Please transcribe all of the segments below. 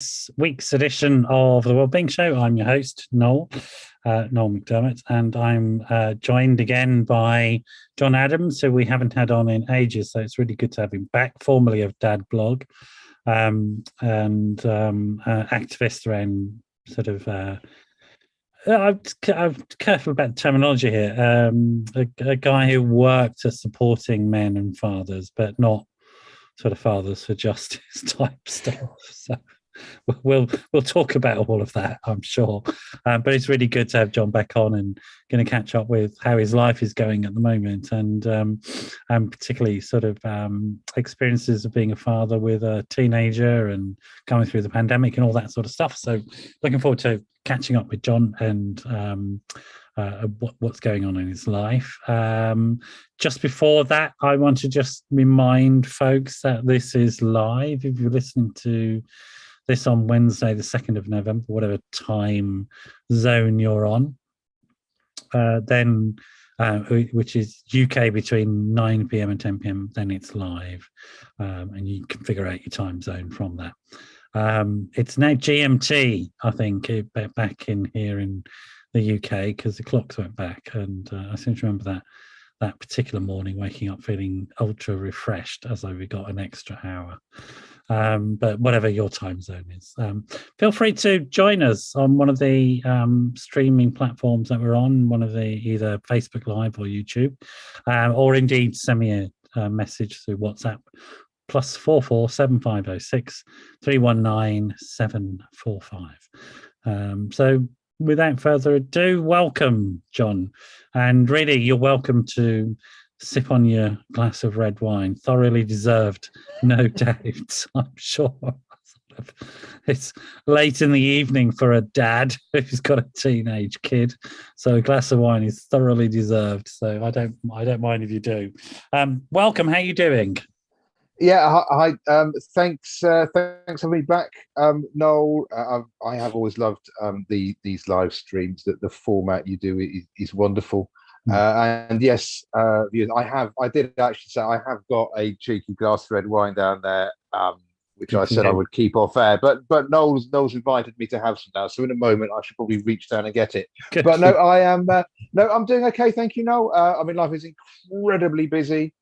this week's edition of the Wellbeing Show. I'm your host, Noel McDermott, and I'm joined again by John Adams, who we haven't had on in ages, so it's really good to have him back, formerly of Dadbloguk, and activist around sort of... I'm careful about the terminology here. A guy who worked at supporting men and fathers, but not sort of fathers for justice type stuff. So we'll talk about all of that, I'm sure. But it's really good to have John back on and going to catch up with how his life is going at the moment, and particularly sort of experiences of being a father with a teenager and going through the pandemic and all that sort of stuff. So looking forward to catching up with John and what's going on in his life. Just before that, I want to just remind folks that this is live. If you're listening to this on Wednesday, the 2nd of November, whatever time zone you're on, then which is UK between 9 p.m. and 10 p.m, then it's live, and you can figure out your time zone from that. It's now GMT, I think, back in here in the UK, because the clocks went back, and I seem to remember that particular morning waking up feeling ultra refreshed as though we got an extra hour. But whatever your time zone is, feel free to join us on one of the streaming platforms that we're on, one of the either Facebook Live or YouTube, or indeed send me a message through WhatsApp, +44 7506 319 745. So without further ado, welcome, John. And really, you're welcome to sip on your glass of red wine. Thoroughly deserved, no doubt, I'm sure. It's late in the evening for a dad who's got a teenage kid, so a glass of wine is thoroughly deserved. So I don't mind if you do. Welcome. How are you doing? Yeah, hi. Thanks for having me back, Noel. I have always loved these live streams. That the format you do is wonderful. And yes, I did actually say I have got a cheeky glass of red wine down there, which I said I would keep off air. But Noel's invited me to have some now, so in a moment I should probably reach down and get it. Good. But no, I'm doing okay, thank you, Noel. I mean, life is incredibly busy.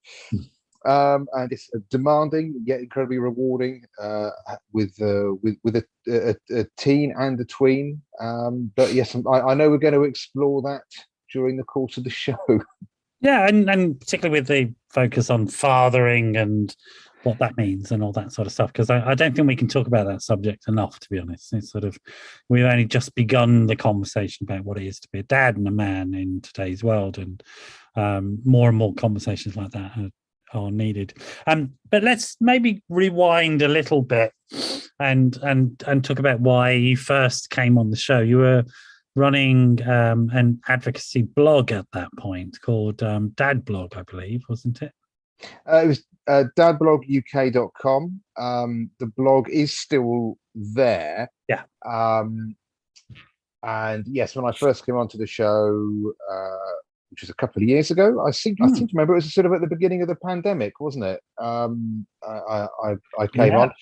And it's demanding yet incredibly rewarding, with a teen and a tween. But yes, I know we're going to explore that during the course of the show. Yeah, and particularly with the focus on fathering and what that means and all that sort of stuff, because I don't think we can talk about that subject enough, to be honest. It's sort of, we've only just begun the conversation about what it is to be a dad and a man in today's world, and more and more conversations like that are needed. But let's maybe rewind a little bit and talk about why you first came on the show. You were running an advocacy blog at that point called Dadbloguk, I believe, wasn't it? It was dadbloguk.com. The blog is still there. Yeah. And yes, when I first came onto the show, which was a couple of years ago, I seem to remember it was sort of at the beginning of the pandemic, wasn't it? I came on.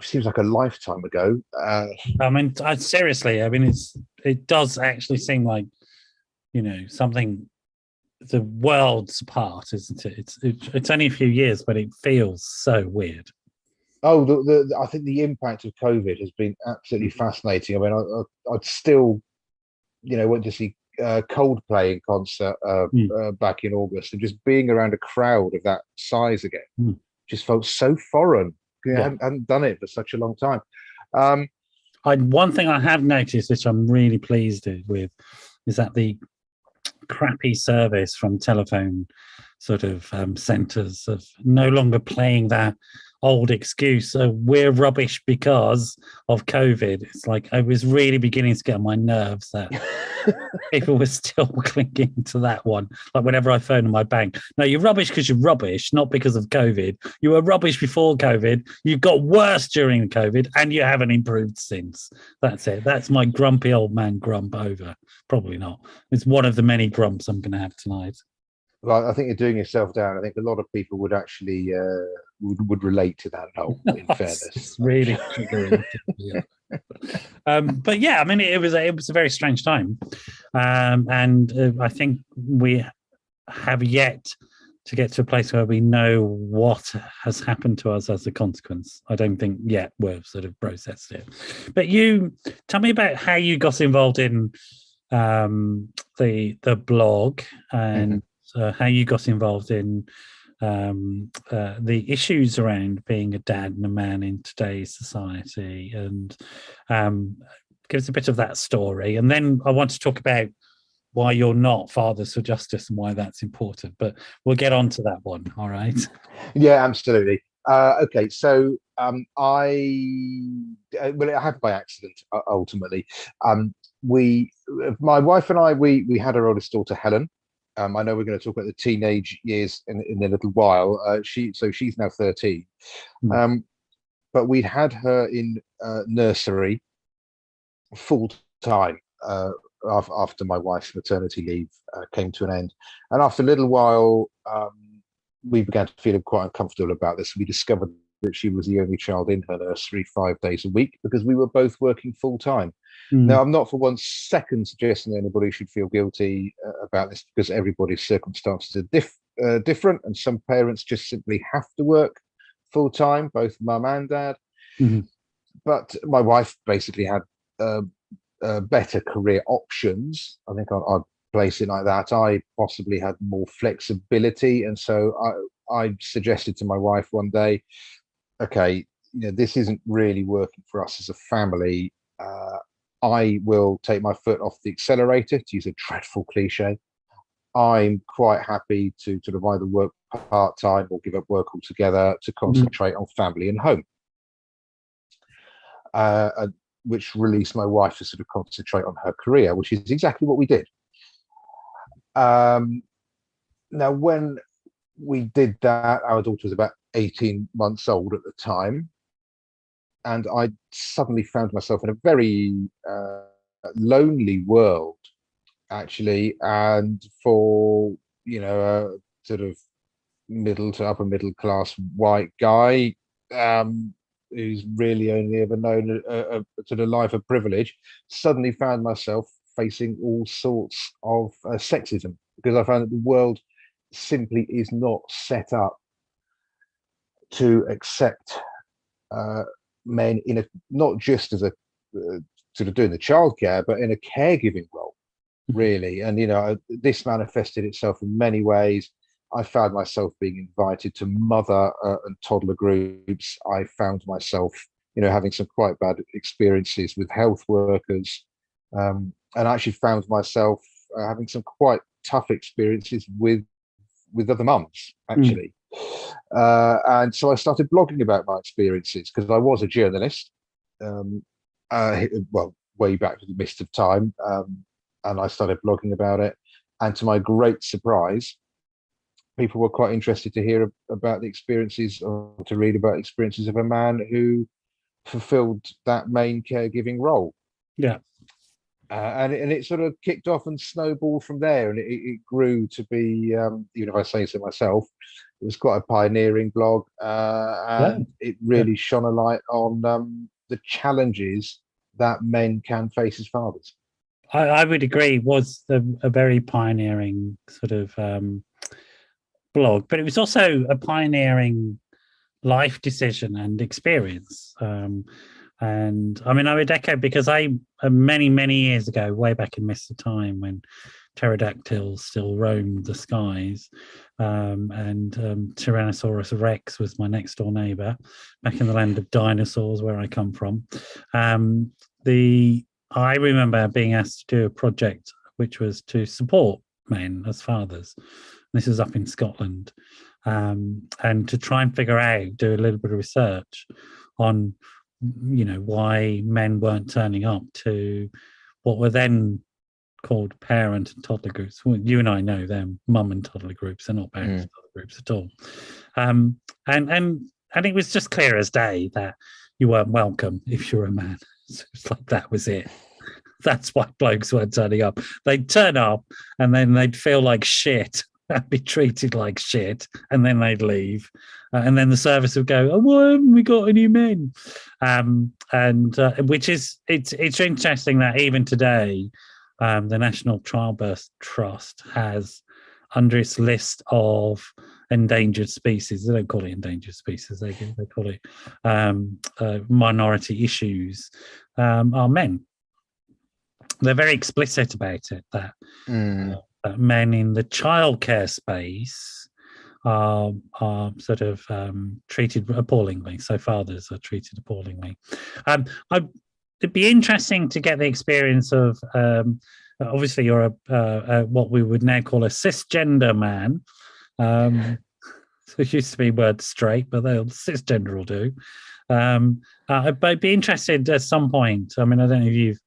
Seems like a lifetime ago. I mean, seriously, I mean, it does actually seem like, something the world's apart, isn't it? It's only a few years, but it feels so weird. Oh, I think the impact of COVID has been absolutely fascinating. I mean, I'd still, went to see Coldplay in concert back in August, and just being around a crowd of that size again just felt so foreign. I hadn't done it for such a long time. One thing I have noticed, which I'm really pleased with, is that the crappy service from telephone sort of centres of no longer playing that old excuse, we're rubbish because of COVID. It's like I was really beginning to get on my nerves that people were still clinging to that one. Like whenever I phone my bank, no, you're rubbish because you're rubbish, not because of COVID. You were rubbish before COVID, you got worse during COVID, and you haven't improved since. That's it. That's my grumpy old man grump over. Probably not. It's one of the many grumps I'm going to have tonight. Well, I think you're doing yourself down. I think a lot of people would actually would relate to that, Noel, in fairness. It's really triggering. But yeah, I mean, it was a very strange time, and I think we have yet to get to a place where we know what has happened to us as a consequence. I don't think yet we've sort of processed it. But you tell me about how you got involved in the blog and how you got involved in the issues around being a dad and a man in today's society, and give us a bit of that story. And then I want to talk about why you're not Fathers for Justice and why that's important. But we'll get on to that one. All right. Yeah, absolutely. Okay, so well, it happened by accident ultimately. We, my wife and I, we had our oldest daughter Helen. I know we're going to talk about the teenage years in a little while. She's now 13, but we'd had her in nursery full time after my wife's maternity leave came to an end, and after a little while, we began to feel quite uncomfortable about this. We discovered that she was the only child in her nursery 5 days a week because we were both working full time. Now, I'm not for 1 second suggesting anybody should feel guilty about this, because everybody's circumstances are different, and some parents just simply have to work full time, both mum and dad. But my wife basically had better career options. I think I'd place it like that. I possibly had more flexibility, and so I suggested to my wife one day, okay, this isn't really working for us as a family. I will take my foot off the accelerator, to use a dreadful cliche. I'm quite happy to sort of either work part-time or give up work altogether to concentrate on family and home, which released my wife to sort of concentrate on her career, which is exactly what we did. Now, when we did that, our daughter was about 18 months old at the time, and I suddenly found myself in a very lonely world, actually. And for a sort of middle to upper middle class white guy who's really only ever known a sort of life of privilege, suddenly found myself facing all sorts of sexism, because I found that the world simply is not set up to accept men in a, not just as a sort of doing the childcare, but in a caregiving role, really. And this manifested itself in many ways. I found myself being invited to mother and toddler groups. I found myself, having some quite bad experiences with health workers, and I actually found myself having some quite tough experiences with other mums, actually. And so I started blogging about my experiences, because I was a journalist, well, way back to the mist of time, and I started blogging about it. And to my great surprise, people were quite interested to hear about the experiences, or to read about experiences of a man who fulfilled that main caregiving role. Yeah. And it sort of kicked off and snowballed from there, and it grew to be, if I say so myself, it was quite a pioneering blog, and it really shone a light on the challenges that men can face as fathers. I would agree. It was a very pioneering sort of blog, but it was also a pioneering life decision and experience. And I mean, I would echo, because I many years ago, way back in Mr. Time, when pterodactyls still roamed the skies, and Tyrannosaurus Rex was my next door neighbor, back in the land of dinosaurs where I come from. I remember being asked to do a project which was to support men as fathers. This is up in Scotland, and to try and figure out, do a little bit of research on why men weren't turning up to what were then called parent and toddler groups. Well, you and I know them, mum and toddler groups. They're not parent and toddler groups at all. And it was just clear as day that you weren't welcome if you're a man. So it's like, that was it. That's why blokes weren't turning up. They'd turn up and then they'd feel like shit be treated like shit, and then they'd leave, and then the service would go, "Oh, why haven't we got any men?" And which is it's interesting that even today, the National Childbirth Trust has under its list of endangered species. They don't call it endangered species. They call it minority issues. Are men. They're very explicit about it that men in the childcare space are sort of treated appallingly. So fathers are treated appallingly. It'd be interesting to get the experience of. Obviously, you're a what we would now call a cisgender man. So it used to be word straight, but cisgender will do. But I'd be interested at some point. I mean, I don't know if you've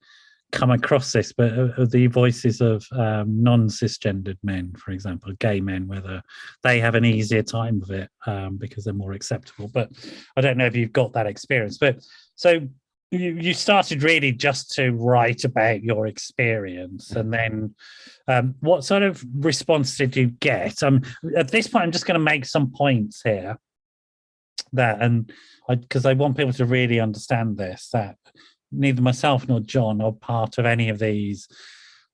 come across this, but the voices of non-cisgendered men, for example, gay men, whether they have an easier time of it because they're more acceptable. But I don't know if you've got that experience. But so you started really just to write about your experience, and then what sort of response did you get? At this point, I'm just going to make some points here because I want people to really understand this, that neither myself nor John are part of any of these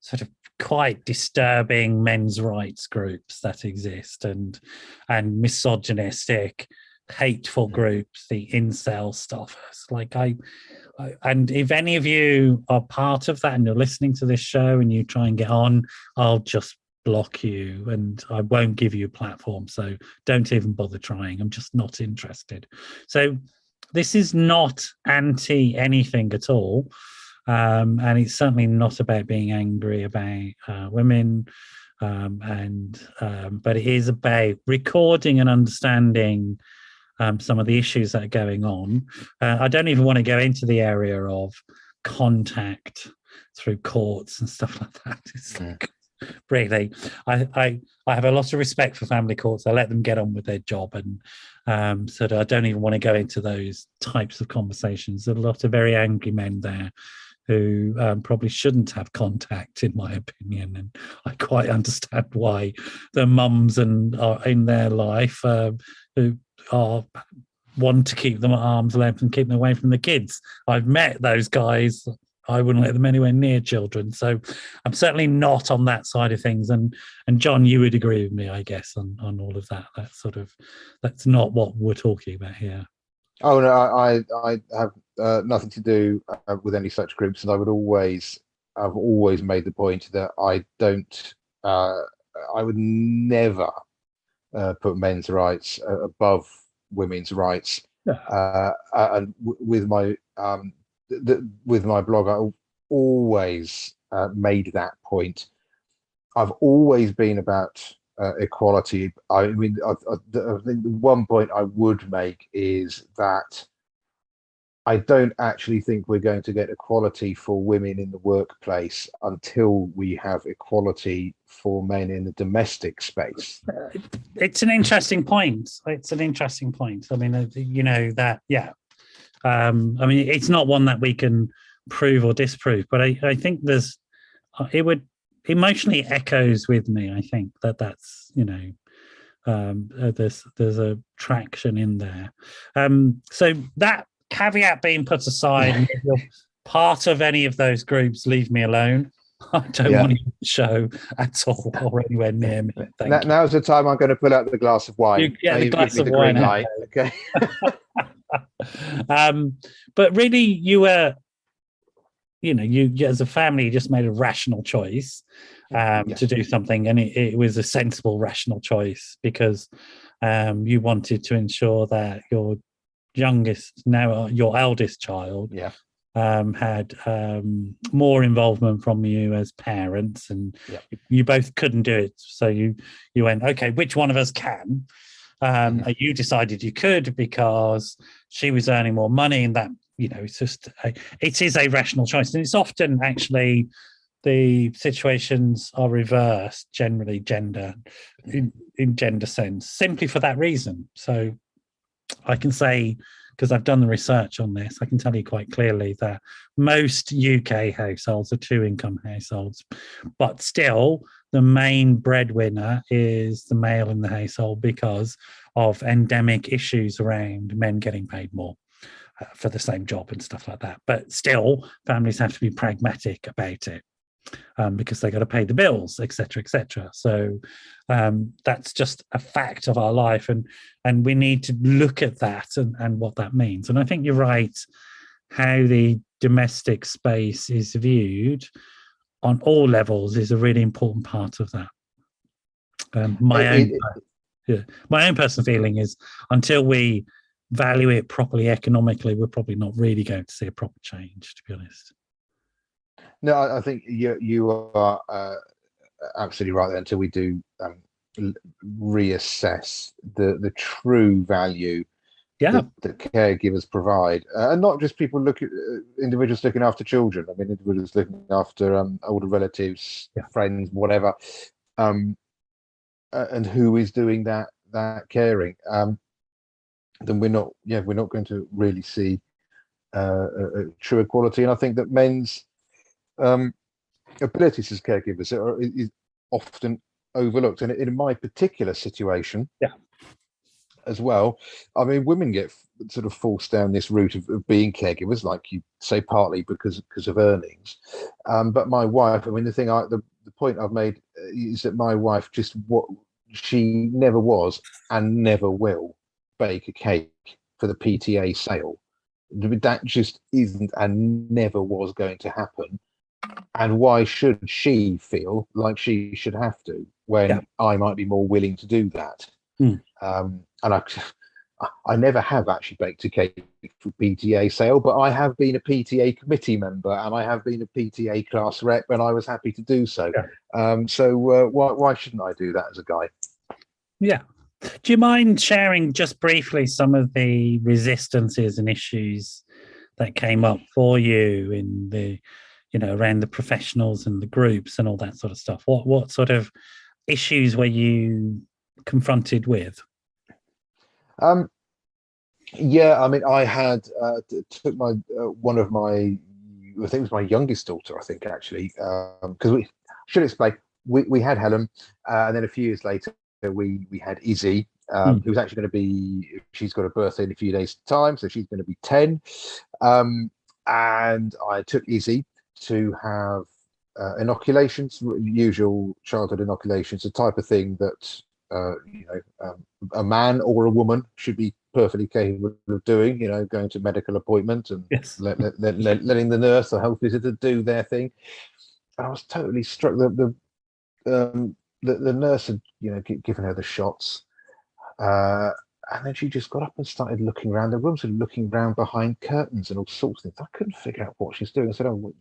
sort of quite disturbing men's rights groups that exist and misogynistic, hateful groups, the incel stuff. Like and if any of you are part of that and you're listening to this show and you try and get on, I'll just block you and I won't give you a platform. So don't even bother trying. I'm just not interested. So this is not anti anything at all. And it's certainly not about being angry about women. But it is about recording and understanding some of the issues that are going on. I don't even want to go into the area of contact through courts and stuff like that. It's like, really, I have a lot of respect for family courts. I let them get on with their job, and so I don't even want to go into those types of conversations. There are a lot of very angry men there who probably shouldn't have contact, in my opinion, and I quite understand why the mums are in their life who want to keep them at arm's length and keep them away from the kids. I've met those guys. I wouldn't let them anywhere near children. So I'm certainly not on that side of things. And John, you would agree with me, I guess, on all of that. That's not what we're talking about here. Oh no, I have nothing to do with any such groups, and I've always made the point that I would never put men's rights above women's rights. Yeah. And with my blog, I always made that point. I've always been about equality. I mean, I think the one point I would make is that I don't actually think we're going to get equality for women in the workplace until we have equality for men in the domestic space. It's an interesting point. I mean, you know that, yeah. I mean, it's not one that we can prove or disprove, but I think it would emotionally echoes with me. I think that's, you know, there's a traction in there. So that caveat being put aside, if you're part of any of those groups, leave me alone. I don't want you to show at all or anywhere near me. Now's the time I'm going to pull out the glass of wine. The glass of wine. Okay. But really, you were, you know, you as a family just made a rational choice to do something, and it was a sensible, rational choice because you wanted to ensure that your eldest child had more involvement from you as parents, and you both couldn't do it, so you went, okay, which one of us can? You decided you could because she was earning more money, and that, you know, it is a rational choice, and it's often actually the situations are reversed, generally in gender sense, simply for that reason. So I can say because I've done the research on this, I can tell you quite clearly that most UK households are two-income households, but still the main breadwinner is the male in the household because of endemic issues around men getting paid more for the same job and stuff like that. But still, families have to be pragmatic about it. Because they got to pay the bills, etc., etc. So that's just a fact of our life, and we need to look at that and what that means. And I think you're right. How the domestic space is viewed on all levels is a really important part of that. My own personal feeling is until we value it properly economically, we're probably not really going to see a proper change, to be honest. No, I think you are absolutely right there. Until we do reassess the true value that caregivers provide, and not just people individuals looking after children. I mean, individuals looking after older relatives, friends, whatever, and who is doing that caring. Then we're not going to really see a true equality. And I think that men's abilities as caregivers is often overlooked, and in my particular situation, as well. I mean, women get sort of forced down this route of being caregivers, like you say, partly because of earnings. But my wife, I mean, the point I've made is that my wife she never was and never will bake a cake for the PTA sale. That just isn't and never was going to happen. And why should she feel like she should have to when I might be more willing to do that? And I never have actually baked a cake for PTA sale, but I have been a PTA committee member and I have been a PTA class rep, and I was happy to do so. So why shouldn't I do that as a guy? Yeah. Do you mind sharing just briefly some of the resistances and issues that came up for you in the, around the professionals and the groups and all that sort of stuff? What sort of issues were you confronted with? Yeah, I mean, I had took my one of my, I think it was my youngest daughter, I think actually, because we should explain, we had Helen, and then a few years later we had Izzy, who's actually going to be, she's got a birthday in a few days' time, so she's going to be 10, and I took Izzy to have inoculations, usual childhood inoculations, the type of thing that a man or a woman should be perfectly capable of doing, going to medical appointment and letting the nurse or health visitor do their thing. And I was totally struck that the nurse had, given her the shots, and then she just got up and started looking around the room, sort of looking around behind curtains and all sorts of things. I couldn't figure out what she's doing. I said, "Oh,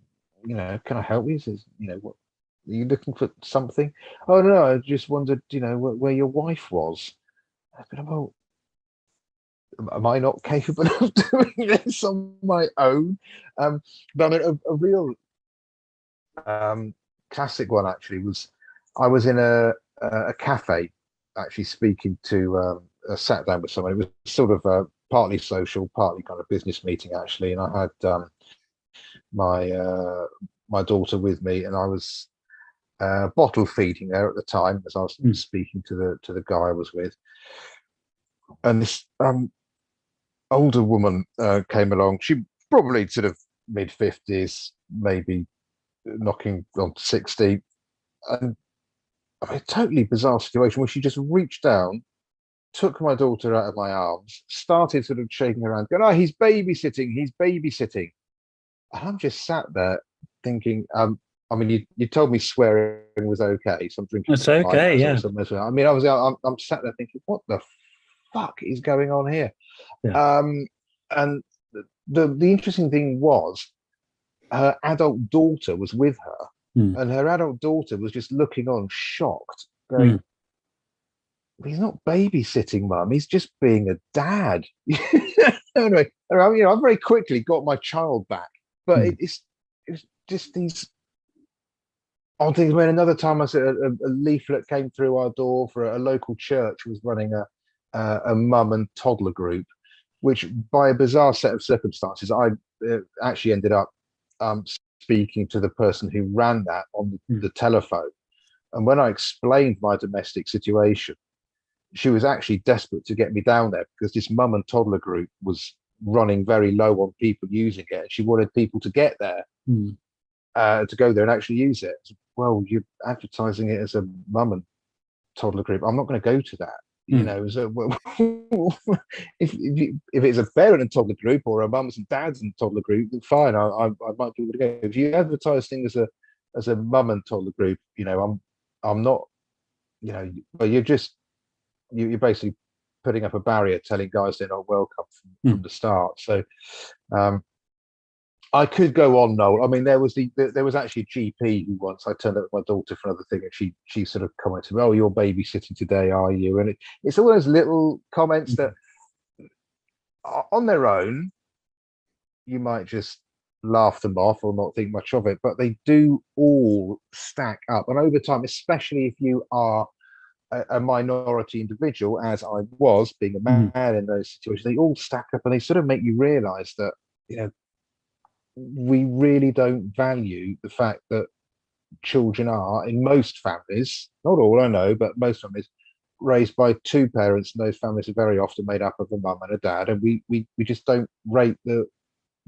can I help you?" She says, "What? Are you looking for something?" "Oh no, I just wondered, where your wife was." I said, "Well, am I not capable of doing this on my own?" But I mean, a real classic one actually was, I was in a cafe, actually speaking to sat down with someone. It was sort of partly social, partly kind of business meeting actually, and I had my daughter with me, and I was bottle feeding her at the time as I was speaking to the guy I was with, and this older woman came along. She probably sort of mid-50s, maybe knocking on 60, and I mean, a totally bizarre situation where she just reached down, took my daughter out of my arms, started sort of shaking her hand, going, "Oh, he's babysitting, he's babysitting." And I'm just sat there thinking, I mean, you told me swearing was okay, so I'm drinking. It's okay, yeah. I mean, I'm sat there thinking, what the fuck is going on here? Yeah. And the interesting thing was, her adult daughter was with her, and her adult daughter was just looking on, shocked, going, "He's not babysitting, Mum. He's just being a dad." Anyway, I very quickly got my child back, but it's just these odd things. When another time I said a leaflet came through our door for a local church was running a mum and toddler group, which by a bizarre set of circumstances, I actually ended up speaking to the person who ran that on the telephone. And when I explained my domestic situation, she was actually desperate to get me down there because this mum and toddler group was running very low on people using it. And she wanted people to get there, to go there and actually use it. Well, you're advertising it as a mum and toddler group. I'm not going to go to that. You know, so if it's a parent and toddler group or a mums and dads and toddler group, then fine. I might be able to go. If you advertise things as a mum and toddler group, you know, I'm not. You know, well, you're basically putting up a barrier, telling guys they're not welcome from the start. So, I could go on, Noel. I mean, there was actually a GP who once I turned up with my daughter for another thing, and she sort of commented, "Oh, you're babysitting today, are you?" And it's all those little comments that, on their own, you might just laugh them off or not think much of it, but they do all stack up, and over time, especially if you are a minority individual, as I was, being a man in those situations, they all stack up, and they sort of make you realise that, you know, we really don't value the fact that children are, in most families, not all I know, but most families, raised by two parents, and those families are very often made up of a mum and a dad, and we just don't rate the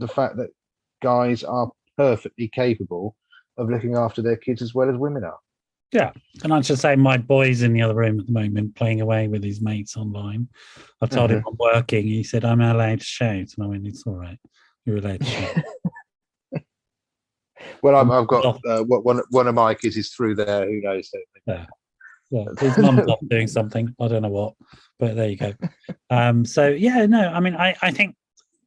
fact that guys are perfectly capable of looking after their kids as well as women are. Yeah, and I should say my boy's in the other room at the moment playing away with his mates online. I told him I'm working. He said, "I'm allowed to shout," and I went, "It's all right. You're allowed to shout." Well, I've got one of my kids is through there. Who knows? Yeah. His mum's off doing something. I don't know what, but there you go. So yeah, no, I mean, I think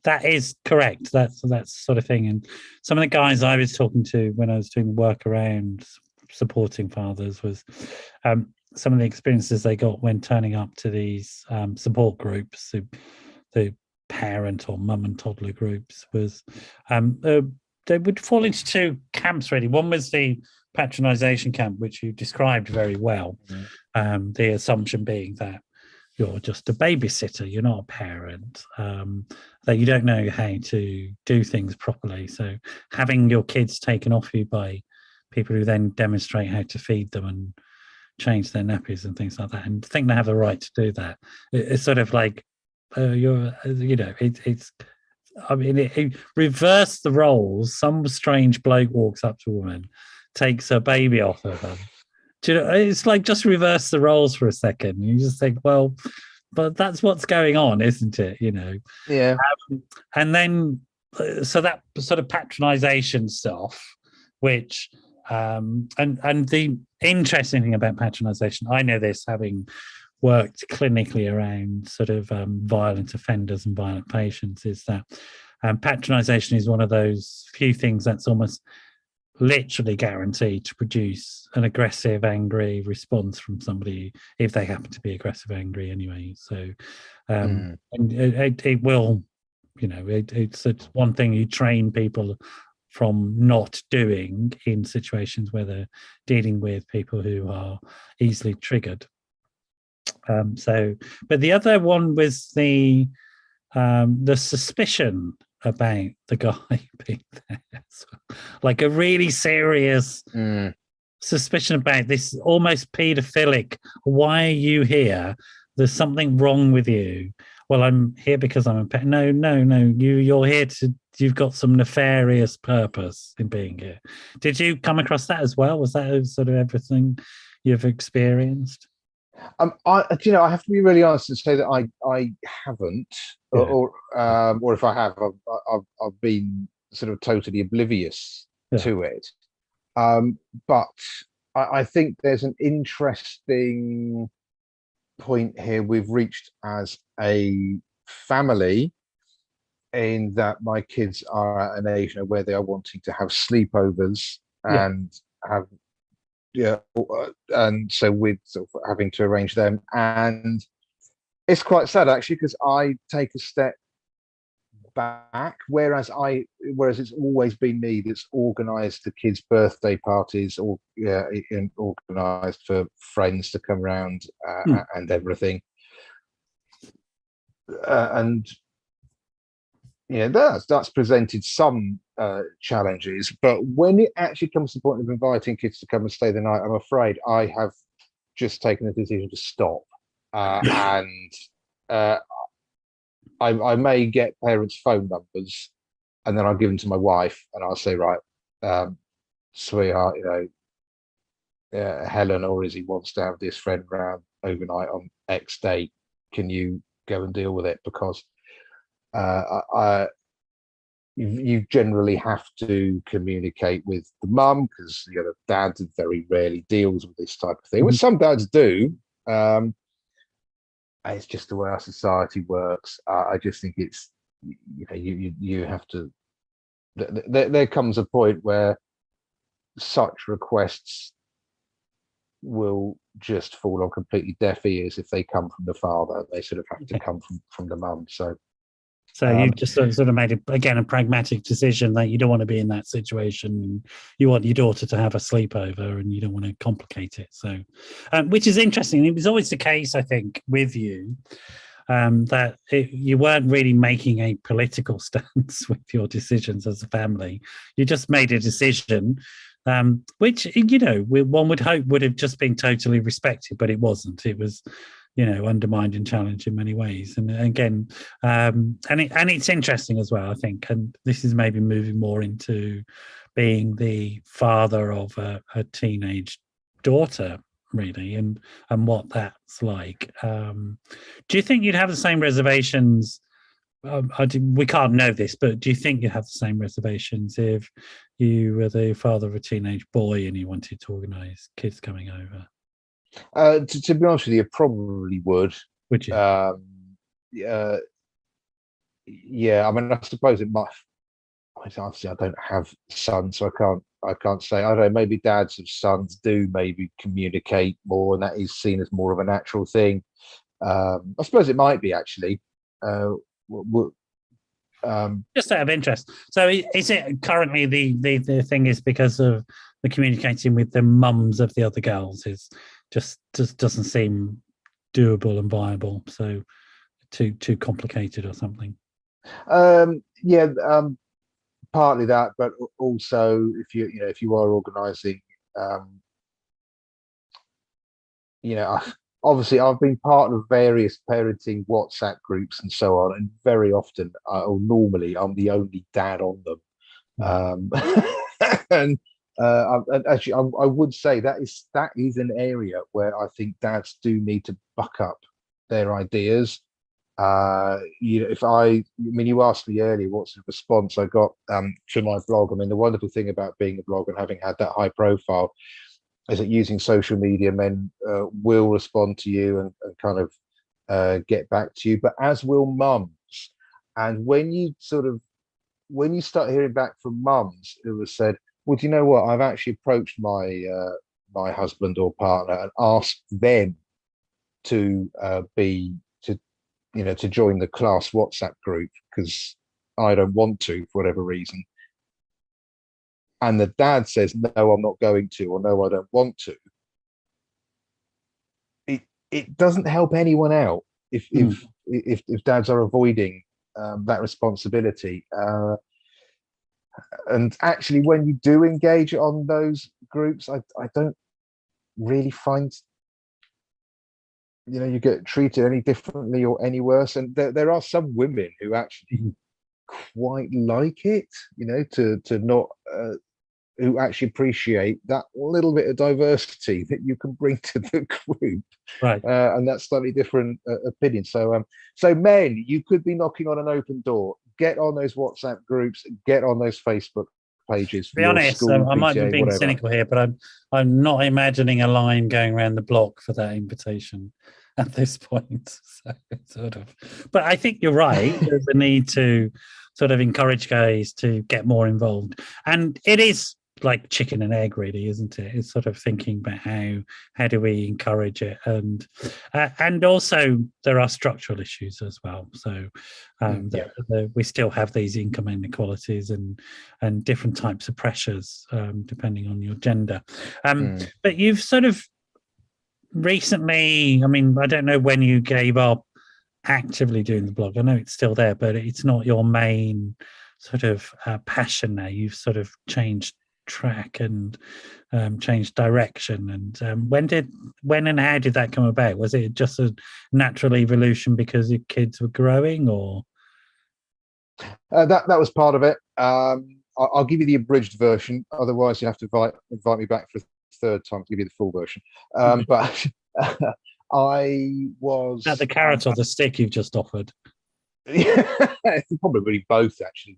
that is correct. That's sort of thing. And some of the guys I was talking to when I was doing work around supporting fathers was some of the experiences they got when turning up to these support groups, the parent or mum and toddler groups, was they would fall into two camps, really. One was the patronization camp, which you described very well. The assumption being that you're just a babysitter, you're not a parent, that you don't know how to do things properly. So having your kids taken off you by people who then demonstrate how to feed them and change their nappies and things like that, and think they have the right to do that. It's sort of like, it's, I mean, it reverse the roles. Some strange bloke walks up to a woman, takes her baby off of her. Do you know, it's like just reverse the roles for a second. You just think, well, but that's what's going on, isn't it? You know? Yeah. And then, so that sort of patronization stuff, which, and the interesting thing about patronization, I know this having worked clinically around sort of violent offenders and violent patients, is that patronization is one of those few things that's almost literally guaranteed to produce an aggressive, angry response from somebody if they happen to be aggressive, angry anyway. So, and it will, you know, it's one thing you train people from not doing in situations where they're dealing with people who are easily triggered. But the other one was the suspicion about the guy being there, like a really serious suspicion about this, almost paedophilic. Why are you here? There's something wrong with you. Well, I'm here because I'm a pet. No. You're here you've got some nefarious purpose in being here. Did you come across that as well? Was that sort of everything you've experienced? I have to be really honest and say that I haven't, or if I have, I've been sort of totally oblivious to it. But I think there's an interesting point here we've reached as a family, in that my kids are at an age where they are wanting to have sleepovers and have. And so we're sort of having to arrange them, and it's quite sad actually, because I take a step back, whereas it's always been me that's organised the kids' birthday parties, or and organised for friends to come around and everything, and yeah, that's presented some challenges, but when it actually comes to the point of inviting kids to come and stay the night, I'm afraid I have just taken the decision to stop. And I may get parents' phone numbers, and then I'll give them to my wife, and I'll say, right, sweetheart, Helen or Izzy wants to have this friend round overnight on X date. Can you go and deal with it? Because you generally have to communicate with the mum, because the dad very rarely deals with this type of thing. Which some dads do. It's just the way our society works. I just think it's you have to. There comes a point where such requests will just fall on completely deaf ears if they come from the father. They sort of have to come from the mum. So you just sort of made a pragmatic decision that you don't want to be in that situation. You want your daughter to have a sleepover, and you don't want to complicate it. So, which is interesting. It was always the case, I think, with you, that you weren't really making a political stance with your decisions as a family. You just made a decision, which one would hope would have just been totally respected, but it wasn't. It was, undermined and challenged in many ways. And again, and it's interesting as well, I think, and this is maybe moving more into being the father of a teenage daughter, really, and what that's like. Do you think you'd have the same reservations? We can't know this, but do you think you'd have the same reservations if you were the father of a teenage boy and you wanted to organise kids coming over? To be honest with you, I probably would. Would you? Yeah. I mean, I suppose it might. Obviously, I don't have sons, so I can't say. I don't know. Maybe dads of sons do maybe communicate more, and that is seen as more of a natural thing. I suppose it might be actually. Just out of interest, so is it currently the thing is because of the communicating with the mums of the other girls is just doesn't seem doable and viable, so too complicated or something? Partly that, but also if you are organising, obviously I've been part of various parenting WhatsApp groups and so on, and very often, or normally, I'm the only dad on them. And actually, I would say that is an area where I think dads do need to buck up their ideas. You asked me earlier what's the response I got to my blog. I mean, the wonderful thing about being a blog and having had that high profile is that using social media, men will respond to you and kind of get back to you, but as will mums. And when you start hearing back from mums who have said, well, do you know what? I've actually approached my husband or partner and asked them to to join the class WhatsApp group because I don't want to for whatever reason. And the dad says, no, I'm not going to, or no, I don't want to. It doesn't help anyone out if dads are avoiding that responsibility. And actually, when you do engage on those groups, I don't really find you get treated any differently or any worse. And there are some women who actually quite like it, to not who actually appreciate that little bit of diversity that you can bring to the group, right? And that's slightly different opinion. So men, you could be knocking on an open door. Get on those WhatsApp groups, get on those Facebook pages. To be honest, school, I might PTA, be being whatever. cynical here, but I'm not imagining a line going around the block for that invitation at this point. So but I think you're right. There's a need to sort of encourage guys to get more involved, and it is like chicken and egg, really, isn't it? It's sort of thinking about how do we encourage it, and also there are structural issues as well. So we still have these income inequalities and different types of pressures depending on your gender. But you've sort of recently, I mean, I don't know when you gave up actively doing the blog? I know it's still there, but it's not your main sort of passion now. You've sort of changed track and changed direction. And when and how did that come about? Was it just a natural evolution because your kids were growing, or? That was part of it. I'll give you the abridged version. Otherwise, you have to invite me back for a third time to give you the full version. But I was... Is that the carrot or the stick you've just offered? It's probably both, actually.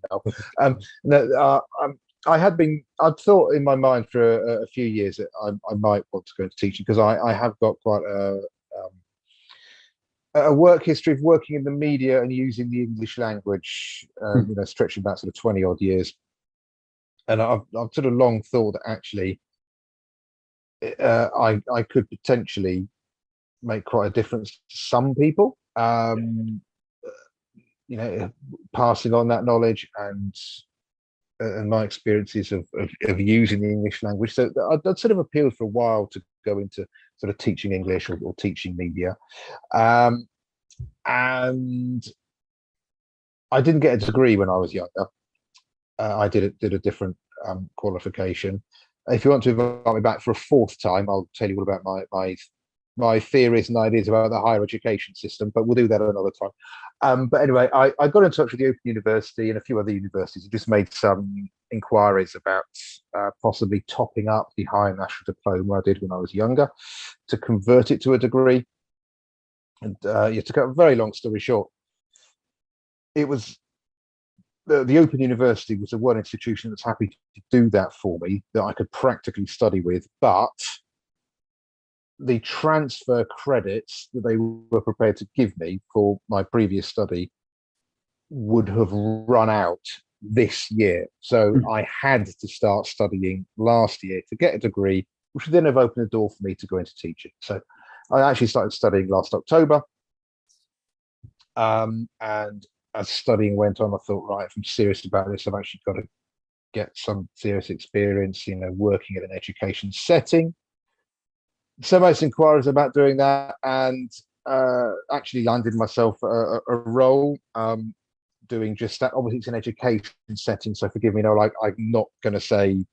Now, I'd thought in my mind for a few years that I might want to go into teaching, because I have got quite a work history of working in the media and using the English language, stretching back sort of 20 odd years. And I've sort of long thought that actually I could potentially make quite a difference to some people, passing on that knowledge and my experiences of using the English language. So I'd sort of appealed for a while to go into sort of teaching English or teaching media. And I didn't get a degree when I was younger. I did a different qualification. If you want to invite me back for a fourth time, I'll tell you all about my theories and ideas about the higher education system, but we'll do that another time. But anyway, I got in touch with the Open University and a few other universities and just made some inquiries about possibly topping up the higher national diploma I did when I was younger to convert it to a degree. And to cut a very long story short, it was the Open University was the one institution that's happy to do that for me, that I could practically study with, but the transfer credits that they were prepared to give me for my previous study would have run out this year. So I had to start studying last year to get a degree, which would then have opened the door for me to go into teaching. So I actually started studying last October. And as studying went on, I thought, right, if I'm serious about this, I've actually got to get some serious experience, working in an education setting. So most inquiries about doing that, and actually landed myself a role doing just that. Obviously, it's an education setting, so forgive me. I'm not going to say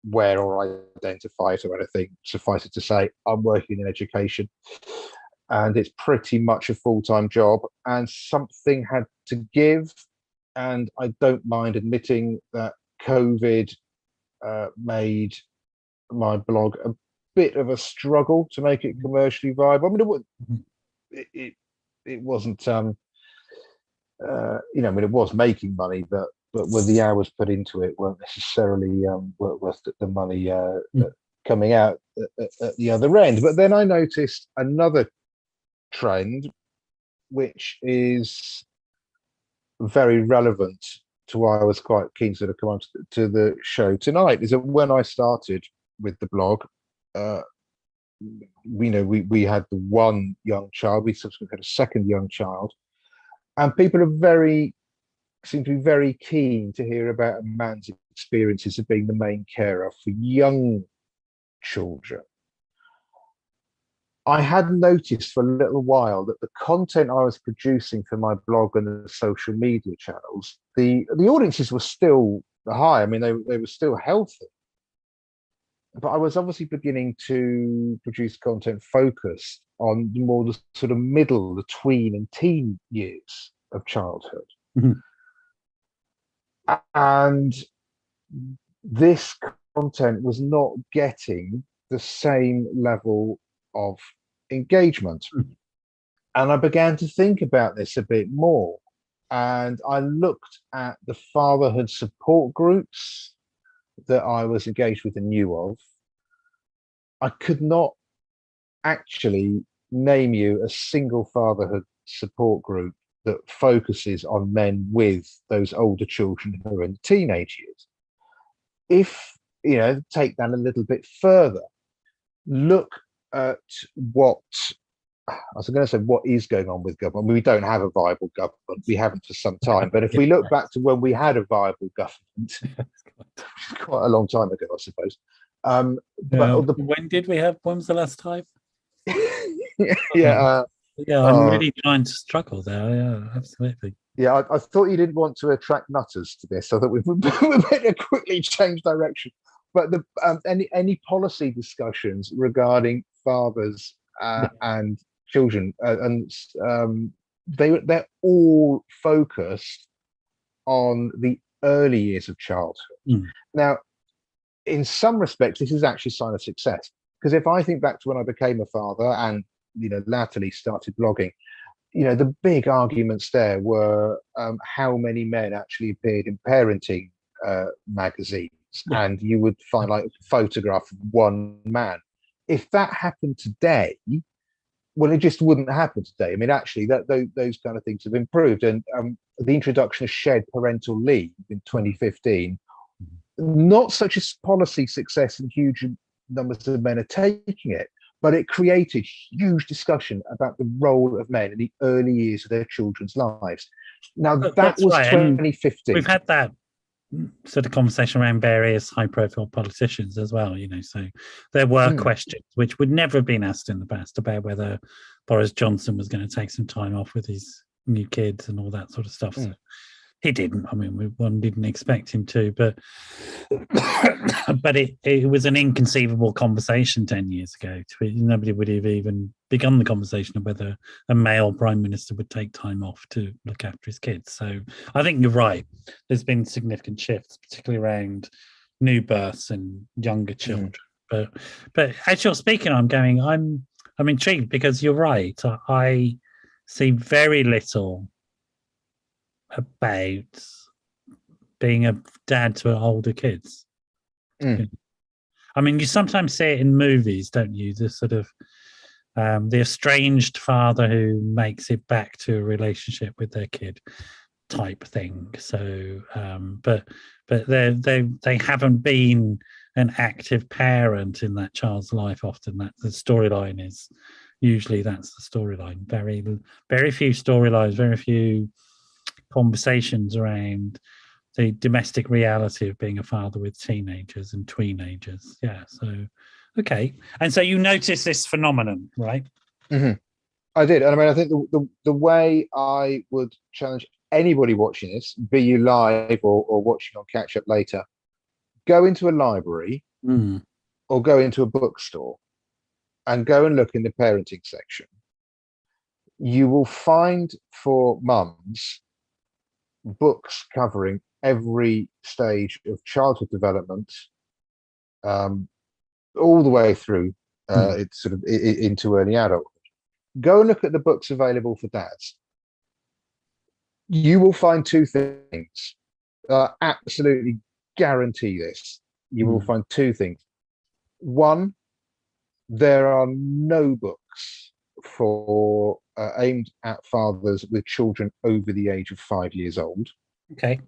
where or identify it or anything. Suffice it to say, I'm working in education, and it's pretty much a full-time job. And something had to give, and I don't mind admitting that COVID made my blog a bit of a struggle to make it commercially viable. I mean, it wasn't, it was making money, but when the hours put into it weren't necessarily worth the money coming out at the other end. But then I noticed another trend, which is very relevant to why I was quite keen to come on to the show tonight, is that when I started with the blog, we had the one young child, we subsequently had a second young child, and people seem to be very keen to hear about a man's experiences of being the main carer for young children. I had noticed for a little while that the content I was producing for my blog and the social media channels, the audiences were still high. I mean, they were still healthy. But I was obviously beginning to produce content focused on more the sort of middle, the tween and teen years of childhood. And this content was not getting the same level of engagement. And I began to think about this a bit more. And I looked at the fatherhood support groups that I was engaged with and knew of. I could not actually name you a single fatherhood support group that focuses on men with those older children who are in teenage years. If, take that a little bit further, look at what is going on with government. I mean, we don't have a viable government. We haven't for some time. But if we look back to when we had a viable government, quite a long time ago, I suppose. When was the last time? Yeah, I'm really trying to struggle there. Yeah, absolutely. Yeah, I thought you didn't want to attract nutters to this, so that we better quickly change direction. But any policy discussions regarding fathers Yeah. and children, and they're all focused on the early years of childhood. Mm. Now, in some respects, this is actually a sign of success, because if I think back to when I became a father and latterly started blogging, the big arguments there were how many men actually appeared in parenting magazines, Yeah. and you would find like a photograph of one man. If that happened today, well, it just wouldn't happen today. I mean, actually, those kind of things have improved, and the introduction of shared parental leave in 2015, not such a policy success, and huge numbers of men are taking it, but it created huge discussion about the role of men in the early years of their children's lives. Now, that was right. 2015. We've had that sort of conversation around various high-profile politicians as well. So there were questions which would never have been asked in the past about whether Boris Johnson was going to take some time off with his new kids and all that sort of stuff. So he didn't. I mean, one didn't expect him to, but it was an inconceivable conversation 10 years ago. Nobody would have even begun the conversation of whether a male prime minister would take time off to look after his kids. So I think you're right. There's been significant shifts, particularly around new births and younger children. But as you're speaking, I'm intrigued, because you're right. I see very little about being a dad to older kids. I mean, you sometimes see it in movies, don't you? The sort of the estranged father who makes it back to a relationship with their kid type thing. So, but they haven't been an active parent in that child's life. Often that the storyline is usually that's the storyline. Very few storylines, very few conversations around the domestic reality of being a father with teenagers and tweenagers. Yeah. So, okay. And so you notice this phenomenon, right? I did. And I mean, I think the way I would challenge anybody watching this, be you live or watching on catch up later, go into a library or go into a bookstore and go and look in the parenting section. You will find for mums books covering every stage of childhood development, all the way through it's sort of into early adulthood. Go and look at the books available for dads. You will find two things. Absolutely guarantee this. You will find two things. One, there are no books for aimed at fathers with children over the age of 5 years old. Okay.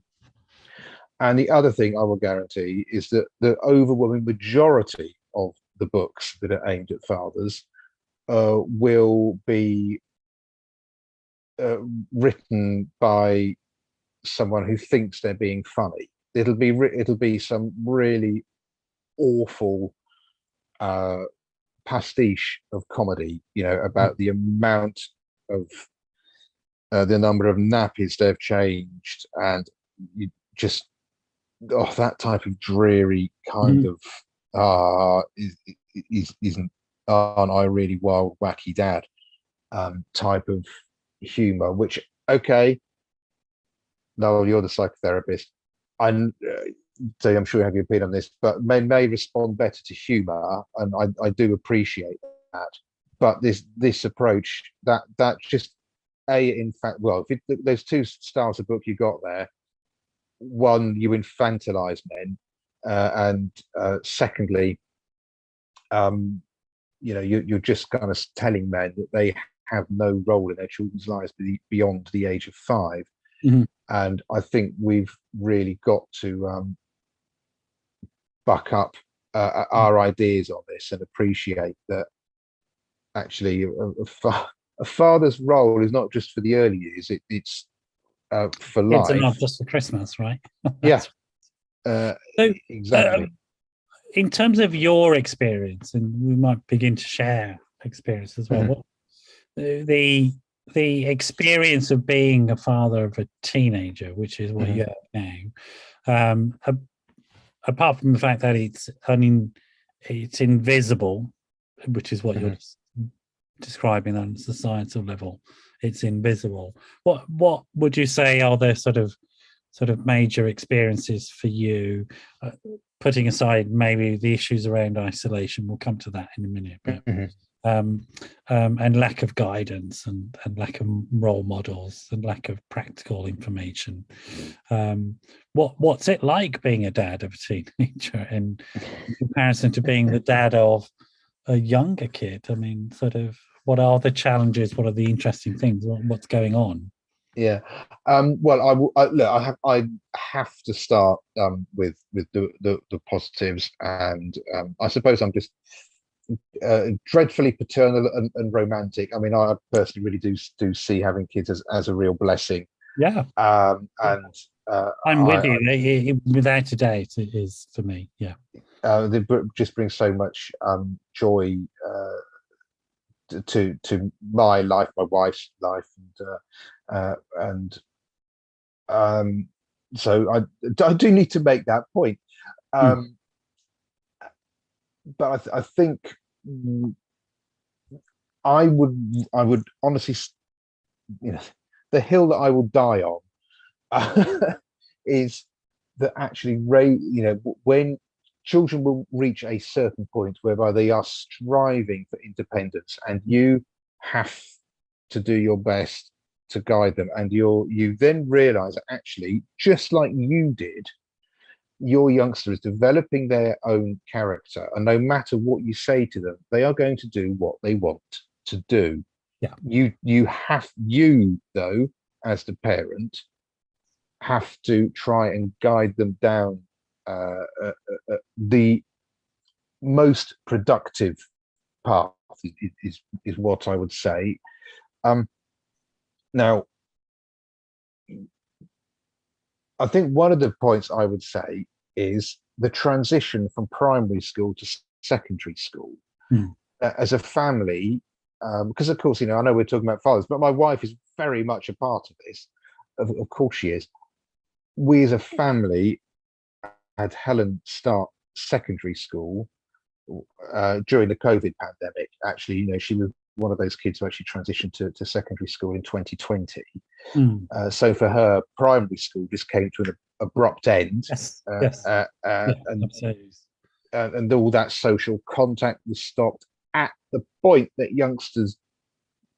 And the other thing I will guarantee is that the overwhelming majority of the books that are aimed at fathers will be written by someone who thinks they're being funny. It'll be some really awful pastiche of comedy, about the amount of the number of nappies they've changed, and you just that type of dreary kind of isn't aren't I really wild wacky dad type of humor, which okay, no, you're the psychotherapist, so I'm sure you have your opinion on this, but may respond better to humor, and I do appreciate that. But this approach that just in fact, well, there's two styles of book you got there. One, you infantilize men, and secondly, you're just kind of telling men that they have no role in their children's lives beyond the age of 5. And I think we've really got to buck up our ideas on this and appreciate that actually a father's role is not just for the early years, it's for life. Kids are not just for Christmas, right? Yeah. So, exactly. In terms of your experience, and we might begin to share experience as well, the the experience of being a father of a teenager, which is what Mhm. you have now, apart from the fact that it's invisible, which is what you're Mhm. describing on a societal level. It's invisible. What would you say are the sort of major experiences for you, putting aside maybe the issues around isolation? We'll come to that in a minute, but Mhm. and lack of guidance and lack of role models and lack of practical information. What's it like being a dad of a teenager in comparison to being the dad of a younger kid? I mean, sort of, what are the challenges? What are the interesting things? What's going on? Yeah. Well, look. I have to start with the positives, and I suppose I'm just dreadfully paternal and romantic. I mean, I personally really do see having kids as a real blessing. Yeah, And I'm with you. Without a doubt, it is for me. Yeah. they just bring so much joy to my life, my wife's life, and um, so I do need to make that point. Mm, Um, but I think I would honestly, you know, the hill that I will die on is that actually, when children will reach a certain point whereby they are striving for independence, and you have to do your best to guide them, and you then realize that actually, just like you did, your youngster is developing their own character, and no matter what you say to them, they are going to do what they want to do. yeah. You though, as the parent, have to try and guide them down the most productive path is what I would say. Um, Now, I think one of the points I would say is the transition from primary school to secondary school. Mm, As a family, because of course, I know we're talking about fathers, but my wife is very much a part of this. Of course, she is. We as a family had Helen start secondary school during the COVID pandemic. Actually, she was one of those kids who actually transitioned to secondary school in 2020. mm. So for her, primary school just came to an abrupt end, Yes, uh, yes, uh, uh, yeah, and absolutely. and all that social contact was stopped at the point that youngsters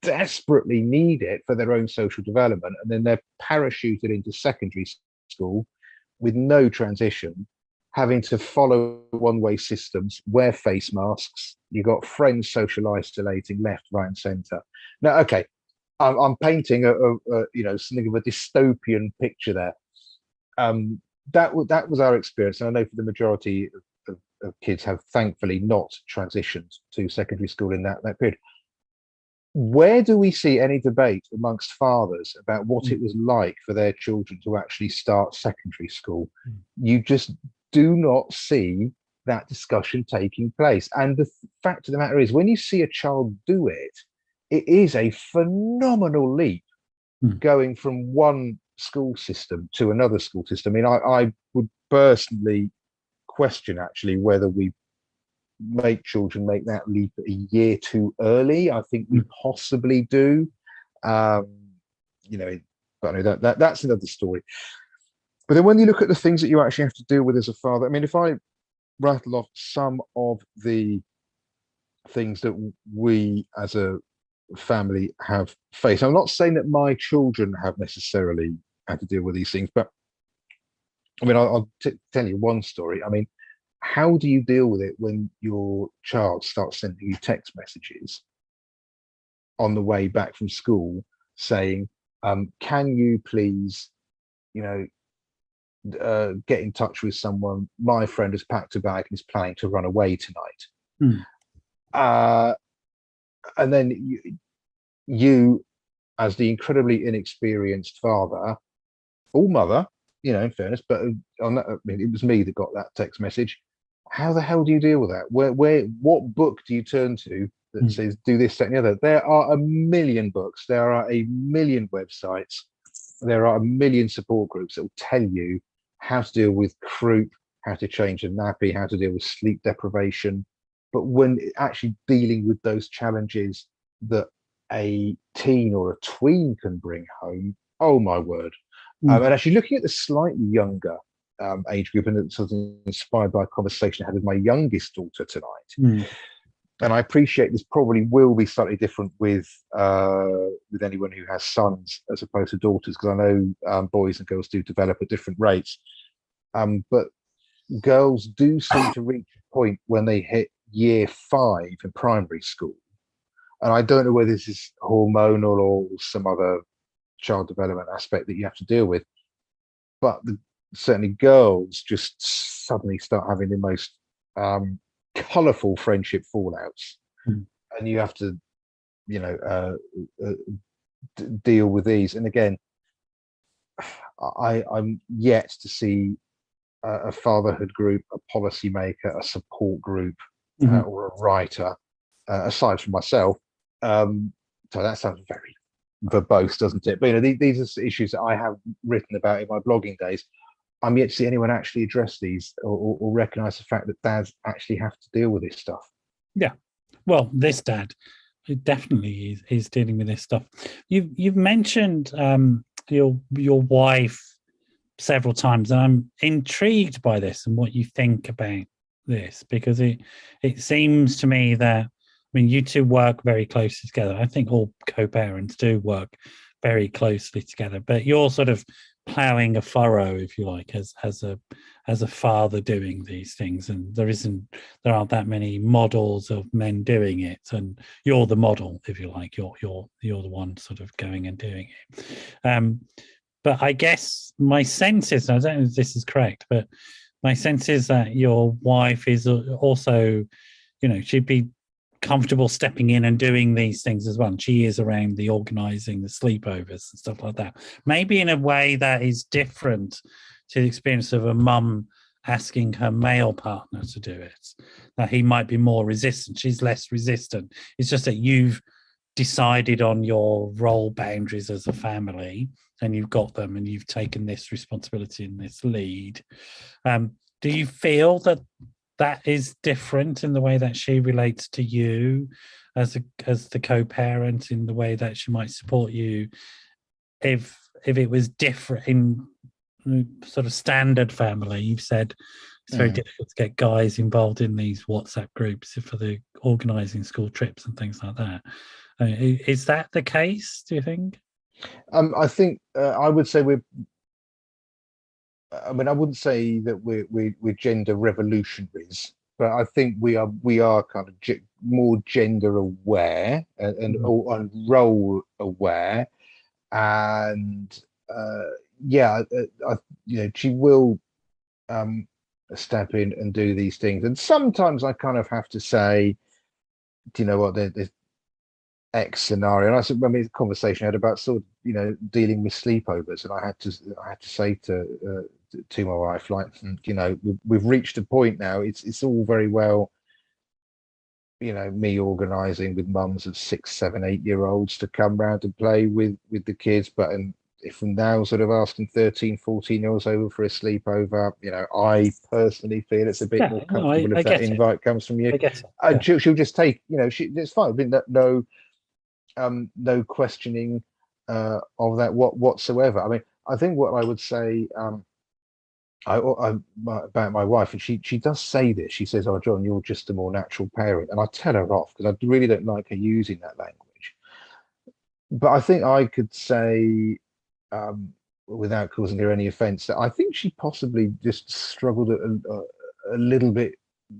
desperately need it for their own social development, and then they're parachuted into secondary school with no transition, having to follow one-way systems, wear face masks. You got friends social isolating left, right, and centre. Now, okay, I'm painting something of a dystopian picture there. Um, that was our experience, and I know for the majority of kids have thankfully not transitioned to secondary school in that period. Where do we see any debate amongst fathers about what Mm, it was like for their children to actually start secondary school? mm, You just do not see that discussion taking place. And the fact of the matter is, when you see a child do it, it is a phenomenal leap mm. going from one school system to another school system. I mean, I would personally question actually whether we make children make that leap a year too early. I think we Mm. possibly do. Um, you know, but no, that's another story. But then when you look at the things that you actually have to deal with as a father, I mean, if I rattle off some of the things that we as a family have faced, I'm not saying that my children have necessarily had to deal with these things, but I mean, I'll tell you one story. I mean, how do you deal with it when your child starts sending you text messages on the way back from school saying, can you please, you know, get in touch with someone? My friend has packed a bag and is planning to run away tonight. Mm. Uh, and then you, as the incredibly inexperienced father or mother, in fairness, but on that, I mean, it was me that got that text message. How the hell do you deal with that? What book do you turn to that says do this, that, and the other. There are a million books. There are a million websites. There are a million support groups that will tell you how to deal with croup, how to change a nappy, how to deal with sleep deprivation. But when actually dealing with those challenges that a teen or a tween can bring home, oh my word. And actually looking at the slightly younger age group, and it's sort of inspired by a conversation I had with my youngest daughter tonight. And I appreciate this probably will be slightly different with anyone who has sons as opposed to daughters, because I know boys and girls do develop at different rates. But girls do seem to reach a point when they hit year 5 in primary school. And I don't know whether this is hormonal or some other child development aspect that you have to deal with. But certainly girls just suddenly start having the most colourful friendship fallouts. And you have to, deal with these. And again, I'm yet to see a fatherhood group, a policymaker, a support group, or a writer, aside from myself. So that sounds very verbose, doesn't it? But these are issues that I have written about in my blogging days. I'm yet to see anyone actually address these or recognise the fact that dads actually have to deal with this stuff. Yeah, well, this dad definitely is dealing with this stuff. You've mentioned your wife several times, and I'm intrigued by this and what you think about this, because it seems to me that, I mean, you two work very closely together. I think all co-parents do work very closely together, but you're sort of ploughing a furrow, if you like, as a father doing these things, and there aren't that many models of men doing it, and you're the model, if you like. You're the one sort of going and doing it. But I guess my sense is, I don't know if this is correct, but my sense is that your wife is also, she'd be comfortable stepping in and doing these things as well. And she is around the organising the sleepovers and stuff like that. Maybe in a way that is different to the experience of a mum asking her male partner to do it. That he might be more resistant. She's less resistant. It's just that you've decided on your role boundaries as a family, and you've got them, and you've taken this responsibility and this lead. Do you feel that is different in the way that she relates to you as the co-parent, in the way that she might support you, if it was different in sort of standard family? You've said it's very difficult to get guys involved in these WhatsApp groups for the organising school trips and things like that. Is that the case, do you think? I think I would say I wouldn't say that we're gender revolutionaries, but I think we are kind of more gender aware and role aware, and she will step in and do these things. And sometimes I kind of have to say, do you know what, there's X scenario. And I said, when we had a conversation I had about sort of, dealing with sleepovers, and I had to say to my wife, like, we've reached a point now. It's all very well, me organising with mums of 6, 7, 8-year-olds to come round and play with the kids, but if I'm now sort of asking 13, 14-year-olds over for a sleepover, I personally feel it's a bit more comfortable if that invite comes from you. She'll just take, it's fine. No questioning of that whatsoever. I mean, I think what I would say about my wife, and she does say this. She says, "Oh, John, you're just a more natural parent," and I tell her off because I really don't like her using that language. But I think I could say, without causing her any offence, that I think she possibly just struggled a little bit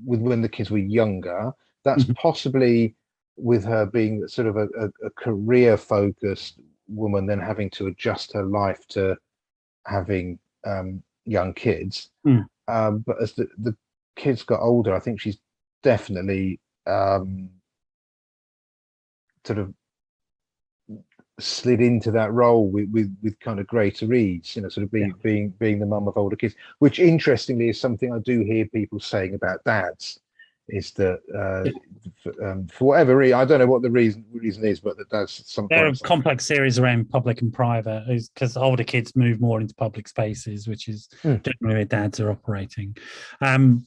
with when the kids were younger. That's possibly with her being sort of a career focused woman, then having to adjust her life to having young kids. But as the kids got older, I think she's definitely sort of slid into that role with kind of greater ease, sort of being the mum of older kids, which interestingly is something I do hear people saying about dads, is that for whatever reason, I don't know what the reason is, but that's there are sometimes complex theories around public and private, because older kids move more into public spaces, which is generally where dads are operating. I'm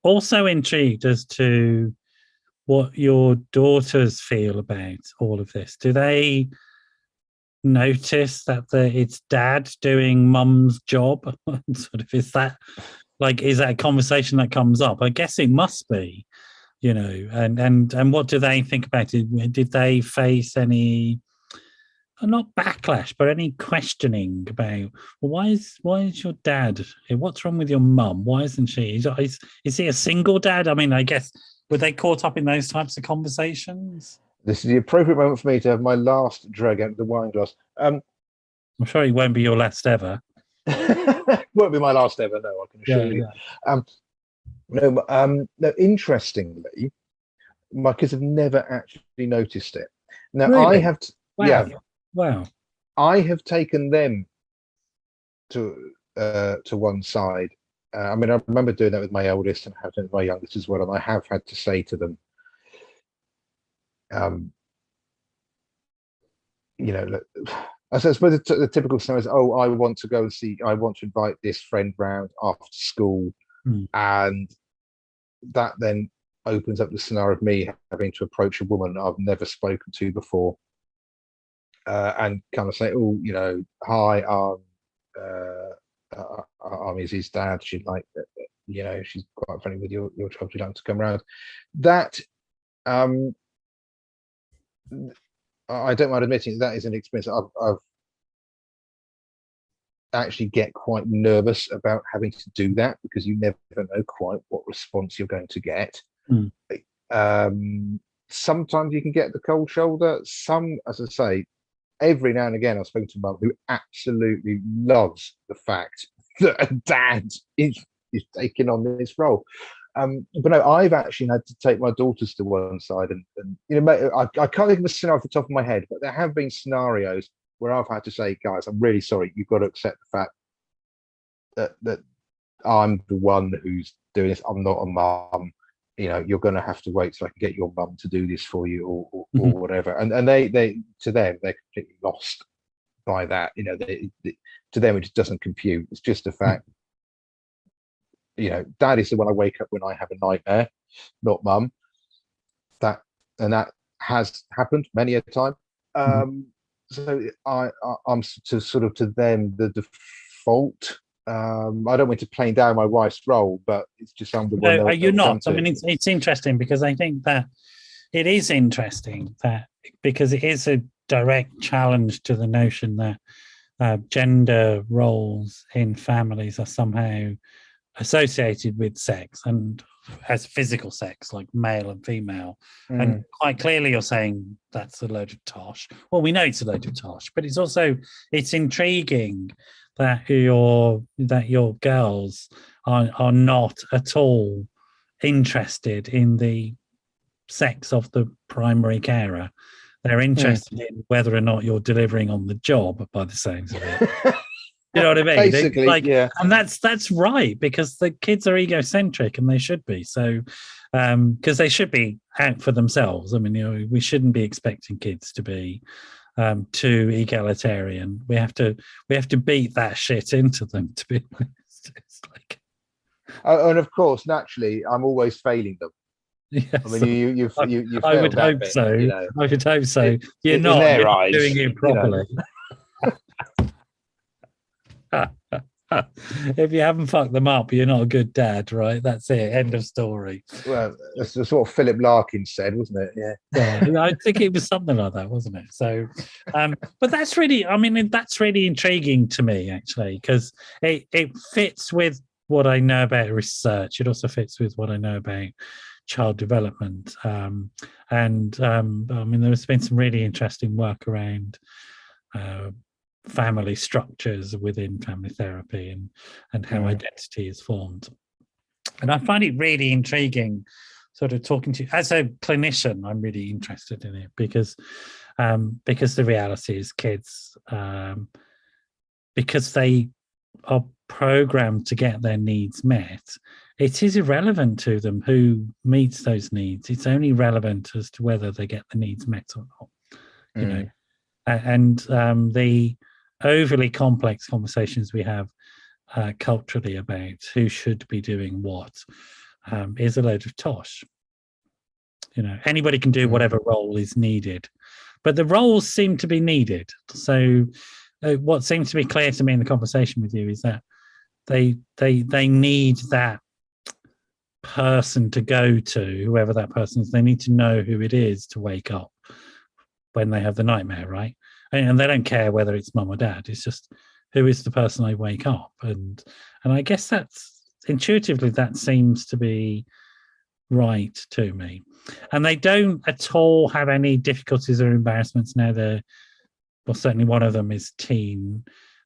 also intrigued as to what your daughters feel about all of this. Do they notice that it's dad doing mum's job? Sort of, is that a conversation that comes up? I guess it must be, and what do they think about it? Did they face any, not backlash, but any questioning about, well, why is your dad, what's wrong with your mum? Why isn't she? Is he a single dad? I mean, I guess, were they caught up in those types of conversations? this is the appropriate moment for me to have my last drag out of the wine glass. I'm sure it won't be your last ever. Won't be my last ever, no, I can assure you. No, interestingly, my kids have never actually noticed it. Now, really? I have, Wow. I have taken them to one side. I mean, I remember doing that with my eldest and have done it with my youngest as well, and I have had to say to them, look, I suppose the typical scenario is, oh, I want to invite this friend round after school, and that then opens up the scenario of me having to approach a woman I've never spoken to before, and kind of say, oh, hi, I'm his dad. She'd like, she's quite friendly with your child. She'd like to come around. That, I don't mind admitting that is an experience I've actually get quite nervous about having to do that, because you never know quite what response you're going to get. Sometimes you can get the cold shoulder. Some, as I say, every now and again I've spoken to a mum who absolutely loves the fact that a dad is taking on this role. But no, I've actually had to take my daughters to one side, and I can't think of a scenario off the top of my head, but there have been scenarios where I've had to say, guys, I'm really sorry, you've got to accept the fact that I'm the one who's doing this. I'm not a mum. You're going to have to wait so I can get your mum to do this for you, or whatever. And they to them, they're completely lost by that. To them, it just doesn't compute. It's just a fact. Dad is the one I wake up when I have a nightmare, not mum. That has happened many a time. So I'm to them the default. I don't want to play down my wife's role, but it's just I'm the one. No, you're not. I mean, it's interesting, because I think that it is interesting that, because it is a direct challenge to the notion that gender roles in families are somehow associated with sex, and as physical sex, like male and female. And quite clearly you're saying that's a load of tosh. Well, we know it's a load of tosh, but it's intriguing that your girls are not at all interested in the sex of the primary carer. They're interested in whether or not you're delivering on the job, by the sounds of it. You know what I mean? Basically, yeah. And that's right, because the kids are egocentric, and they should be. So, because they should be out for themselves. I mean, we shouldn't be expecting kids to be too egalitarian. We have to beat that shit into them, to be honest. It's like, and of course, naturally, I'm always failing them. Yes, I mean, you I would hope so. I would hope so. You're not doing it properly. If you haven't fucked them up, you're not a good dad, right? That's it. End of story. Well, that's what Philip Larkin said, wasn't it? Yeah. I think it was something like that, wasn't it? So, but that's really intriguing to me, actually, because it fits with what I know about research. It also fits with what I know about child development. I mean, there's been some really interesting work around family structures within family therapy, and how identity is formed. And I find it really intriguing, sort of talking to you as a clinician. I'm really interested in it, because the reality is kids, because they are programmed to get their needs met, it is irrelevant to them who meets those needs. It's only relevant as to whether they get the needs met or not. You know, and the overly complex conversations we have culturally about who should be doing what is a load of tosh. You know, anybody can do whatever role is needed, but the roles seem to be needed. So what seems to be clear to me in the conversation with you is that they need that person to go to, whoever that person is. They need to know who it is to wake up when they have the nightmare, right? And they don't care whether it's mum or dad. It's just, who is the person I wake up? And I guess that's intuitively, that seems to be right to me. And they don't at all have any difficulties or embarrassments now. Well, certainly one of them is teen.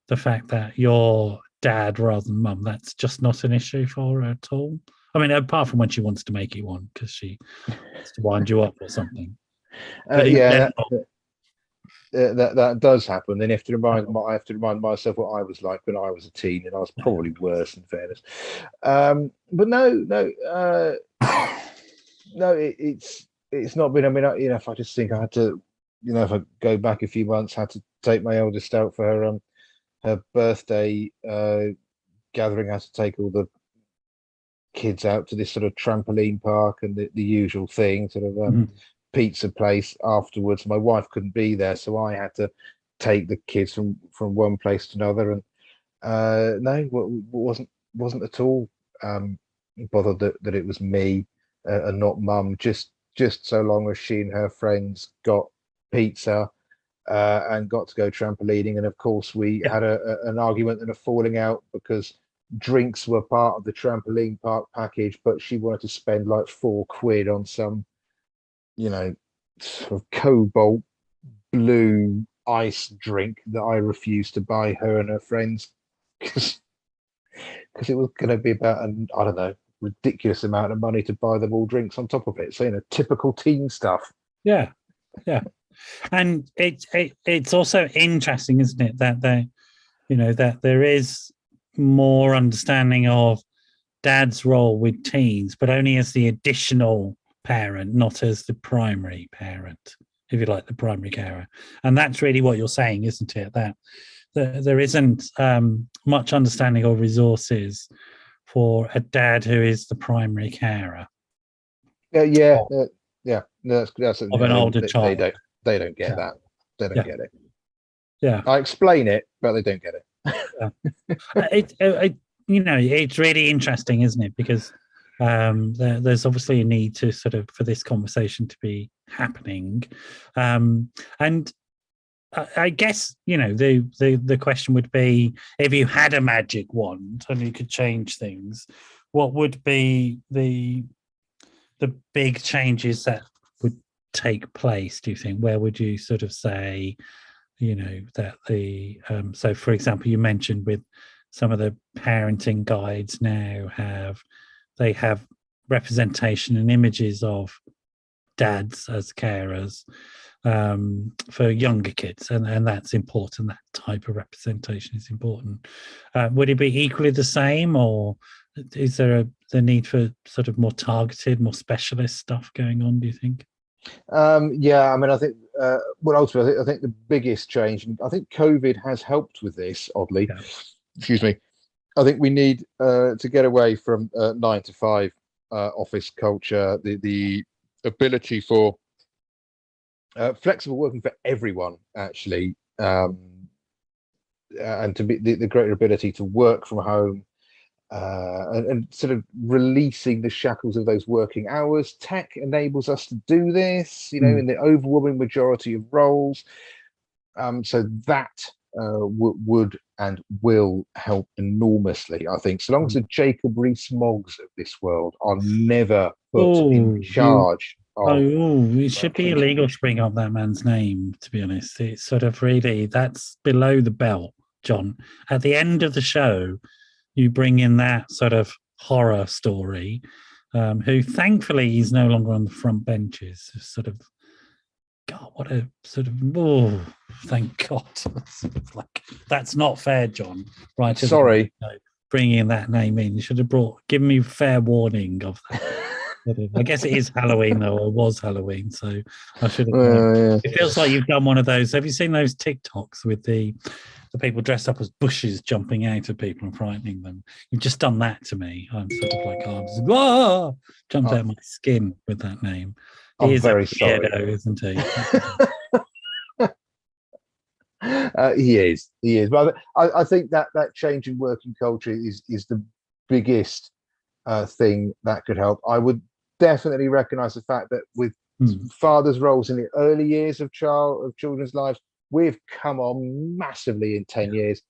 The fact that you're dad rather than mum, that's just not an issue for her at all. I mean, apart from when she wants to make you one because she wants to wind you up or something. Yeah, that does happen. Then I have to remind myself what I was like when I was a teen, and I was probably worse, in fairness. But no, it's not been. I mean, if I just think I had to, if I go back a few months, had to take my eldest out for her birthday gathering, had to take all the kids out to this sort of trampoline park and the usual thing, sort of pizza place afterwards. My wife couldn't be there, so I had to take the kids from one place to another, and no, wasn't at all bothered that it was me and not mum, just so long as she and her friends got pizza and got to go trampolining. And of course we had an argument and a falling out because drinks were part of the trampoline park package, but she wanted to spend like £4 on some, sort of cobalt blue ice drink that I refused to buy her and her friends because it was going to be about I don't know, ridiculous amount of money to buy them all drinks on top of it. So typical teen stuff. Yeah. And it's also interesting, isn't it, that that there is more understanding of dad's role with teens, but only as the additional parent, not as the primary parent, if you like, the primary carer. And that's really what you're saying, isn't it? That there isn't much understanding or resources for a dad who is the primary carer. Yeah. No, that's of an older child. They don't get that. They don't get it. Yeah, I explain it, but they don't get it. It's really interesting, isn't it? Because there's obviously a need to sort of for this conversation to be happening, and I guess the question would be, if you had a magic wand and you could change things, what would be the big changes that would take place? Do you think? Where would you sort of say, that the so for example, you mentioned with some of the parenting guides now have representation and images of dads as carers for younger kids, and that's important. That type of representation is important. Would it be equally the same, or is there the need for sort of more targeted, more specialist stuff going on, do you think? Yeah, I mean, I think ultimately, I think the biggest change, and I think COVID has helped with this, oddly. Yeah. Excuse me. I think we need to get away from 9 to 5 office culture, the ability for flexible working for everyone, actually, and to be the greater ability to work from home, and sort of releasing the shackles of those working hours. Tech enables us to do this, in the overwhelming majority of roles. So that would and will help enormously, I think. So long as the Jacob Rees-Moggs of this world are never put in charge. It should be illegal to bring up that man's name, to be honest. It's sort of really, that's below the belt, John. At the end of the show, you bring in that sort of horror story, who thankfully is no longer on the front benches. Sort of, God, what a sort of, thank God. Like, that's not fair, John. Right? Sorry. bringing that name in. You should have given me fair warning of that. I guess it is Halloween, though, or was Halloween, so I should have known. Yeah. It feels like you've done one of those. Have you seen those TikToks with the people dressed up as bushes jumping out at people and frightening them? You've just done that to me. I'm sort of like, jumped out of my skin with that name. He I'm is very a sorry. weirdo, isn't he? He is. But I think that change in working culture is the biggest thing that could help. I would definitely recognise the fact that with fathers' roles in the early years of children's lives, we've come on massively in 10 years.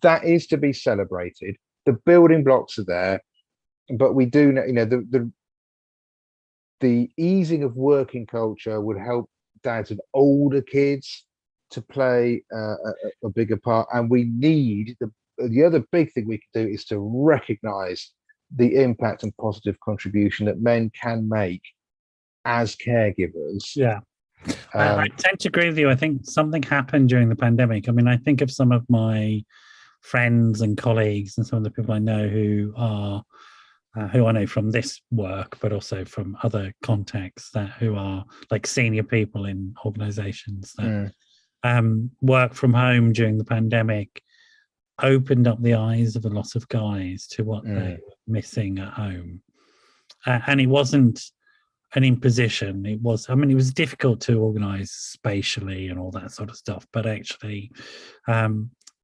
That is to be celebrated. The building blocks are there, but we do know, the easing of working culture would help dads of older kids to play a bigger part. And we need the other big thing we can do is to recognise the impact and positive contribution that men can make as caregivers. Yeah. I tend to agree with you. I think something happened during the pandemic. I mean, I think of some of my friends and colleagues and some of the people I know who I know from this work, but also from other contexts who are like senior people in organizations that work from home during the pandemic, opened up the eyes of a lot of guys to what they were missing at home. And it wasn't an imposition. It was difficult to organize spatially and all that sort of stuff, but actually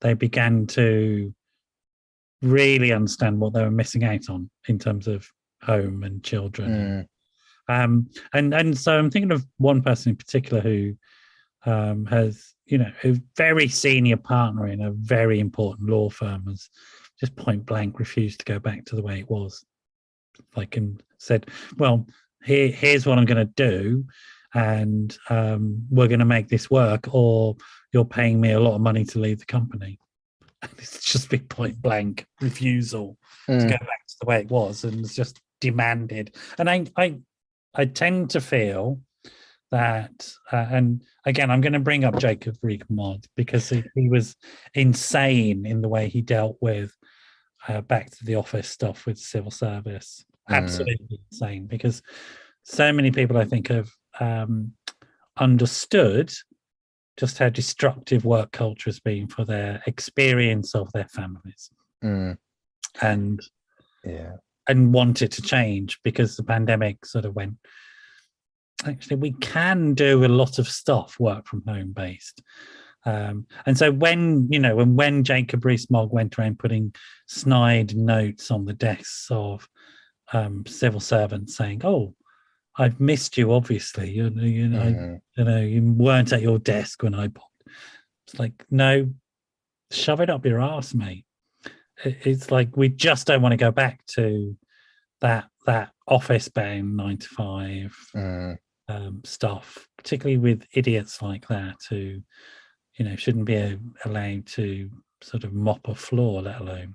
they began to really understand what they were missing out on in terms of home and children. And so I'm thinking of one person in particular who has, a very senior partner in a very important law firm has just point blank refused to go back to the way it was. Like, and said, well, here's what I'm going to do, and we're going to make this work, or you're paying me a lot of money to leave the company. And it's just been point blank refusal to go back to the way it was, and it's just demanded. And I tend to feel that, and again, I'm going to bring up Jacob Rees-Mogg because he was insane in the way he dealt with back to the office stuff with civil service. Absolutely insane, because so many people, I think, have understood just how destructive work culture has been for their experience of their families, and wanted to change because the pandemic sort of went, actually, we can do a lot of stuff work from home based. And so when Jacob Rees-Mogg went around putting snide notes on the desks of civil servants saying, "Oh, I've missed you. Obviously, you weren't at your desk when I popped." It's like, no, shove it up your ass, mate. It's like we just don't want to go back to that office-bound 9 to 5 stuff, particularly with idiots like that who, shouldn't be allowed to sort of mop a floor, let alone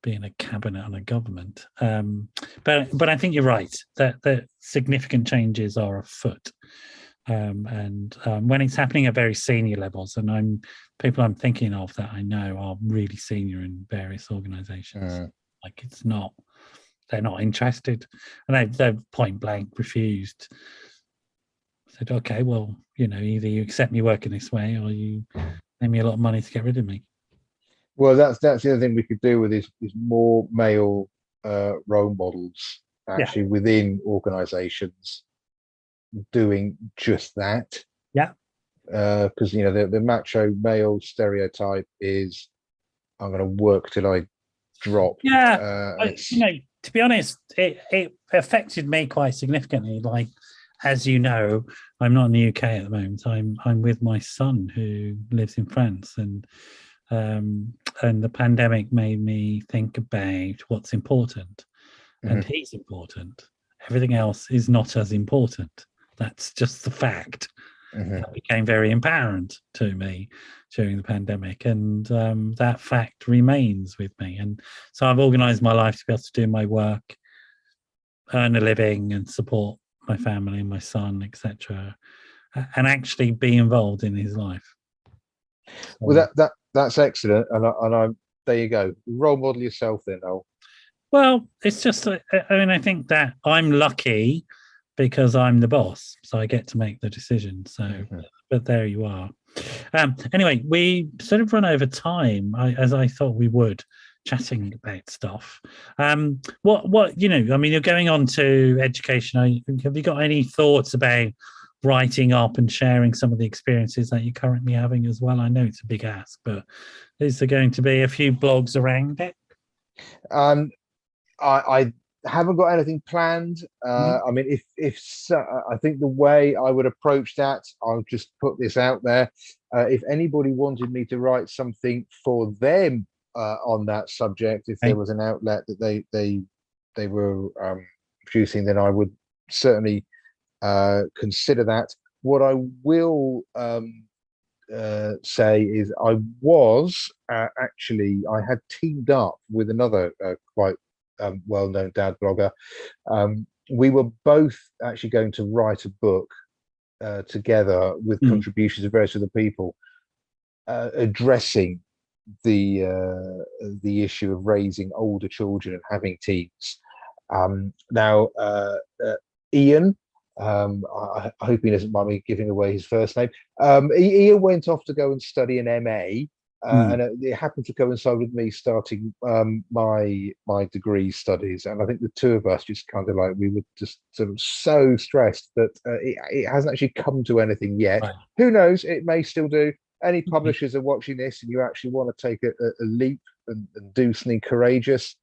be in a cabinet and a government. But I think you're right that significant changes are afoot, and when it's happening at very senior levels, and people I'm thinking of that I know are really senior in various organisations. Like, they're not interested, and they've point blank refused. Said, okay, well, either you accept me working this way, or you pay me a lot of money to get rid of me. Well, that's the other thing we could do with is more male role models actually within organisations doing just that. Yeah. Because the macho male stereotype is, I'm going to work till I drop. Yeah. To be honest, it affected me quite significantly. Like, as you know, I'm not in the UK at the moment. I'm with my son who lives in France, and the pandemic made me think about what's important, and he's important. Everything else is not as important. That's just the fact. That became very apparent to me during the pandemic, and that fact remains with me. And so I've organised my life to be able to do my work, earn a living, and support my family and my son, etc., and actually be involved in his life. Well, that's excellent, and there you go. Role model yourself then, Noel. Well, it's just, I mean, I think that I'm lucky because I'm the boss, so I get to make the decision. So, but there you are. Anyway, we sort of run over time, as I thought we would, chatting about stuff. What you know? I mean, you're going on to education. Have you got any thoughts about writing up and sharing some of the experiences that you're currently having as well? I know it's a big ask, but is there going to be a few blogs around it? Um, I haven't got anything planned. I mean, if so, I think the way I would approach that, I'll just put this out there. If anybody wanted me to write something for them on that subject, if there was an outlet that they were producing, then I would certainly consider that. What I will say is I was I had teamed up with another quite well-known dad blogger. We were both actually going to write a book together with contributions of various other people addressing the issue of raising older children and having teens. Now, Ian, I hope he doesn't mind me giving away his first name. Ian went off to go and study an MA. And it happened to coincide with me starting my degree studies, and I think the two of us just kind of like we were just sort of so stressed that it hasn't actually come to anything yet. Right. Who knows? It may still do. Any publishers are watching this, and you actually want to take a leap and do something courageous.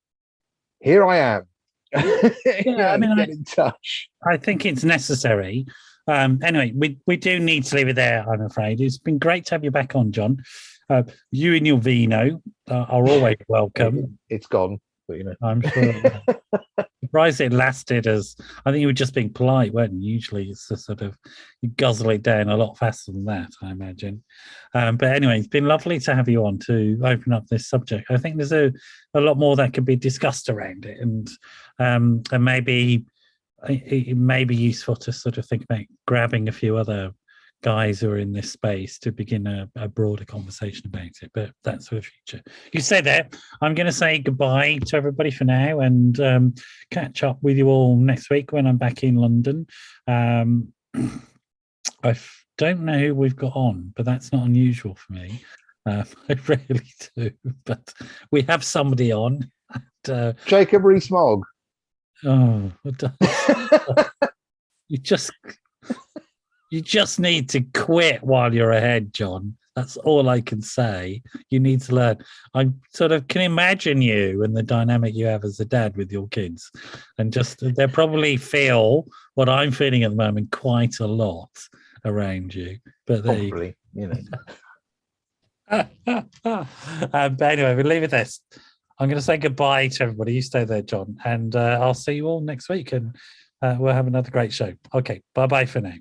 Here I am. Yeah, I mean, get in touch. I think it's necessary. Anyway, we do need to leave it there, I'm afraid. It's been great to have you back on, John. You and your vino are always welcome. It's gone, but you know. I'm sure. Surprised it lasted as I think you were just being polite, weren't you? Usually it's a sort of you guzzle it down a lot faster than that, I imagine. But anyway, it's been lovely to have you on to open up this subject. I think there's a lot more that could be discussed around it, and maybe it may be useful to sort of think about grabbing a few other guys who are in this space to begin a broader conversation about it, but that's for the future. You say that. I'm going to say goodbye to everybody for now and catch up with you all next week when I'm back in London. I don't know who we've got on, but that's not unusual for me. I really do, but we have somebody on. And, Jacob Rees-Mogg. Oh, you just need to quit while you're ahead, John. That's all I can say. You need to learn. I sort of can imagine you and the dynamic you have as a dad with your kids. And just they probably feel what I'm feeling at the moment quite a lot around you. But probably, you know. But anyway, we'll leave it this. I'm going to say goodbye to everybody. You stay there, John. And I'll see you all next week. And we'll have another great show. Okay, bye-bye for now.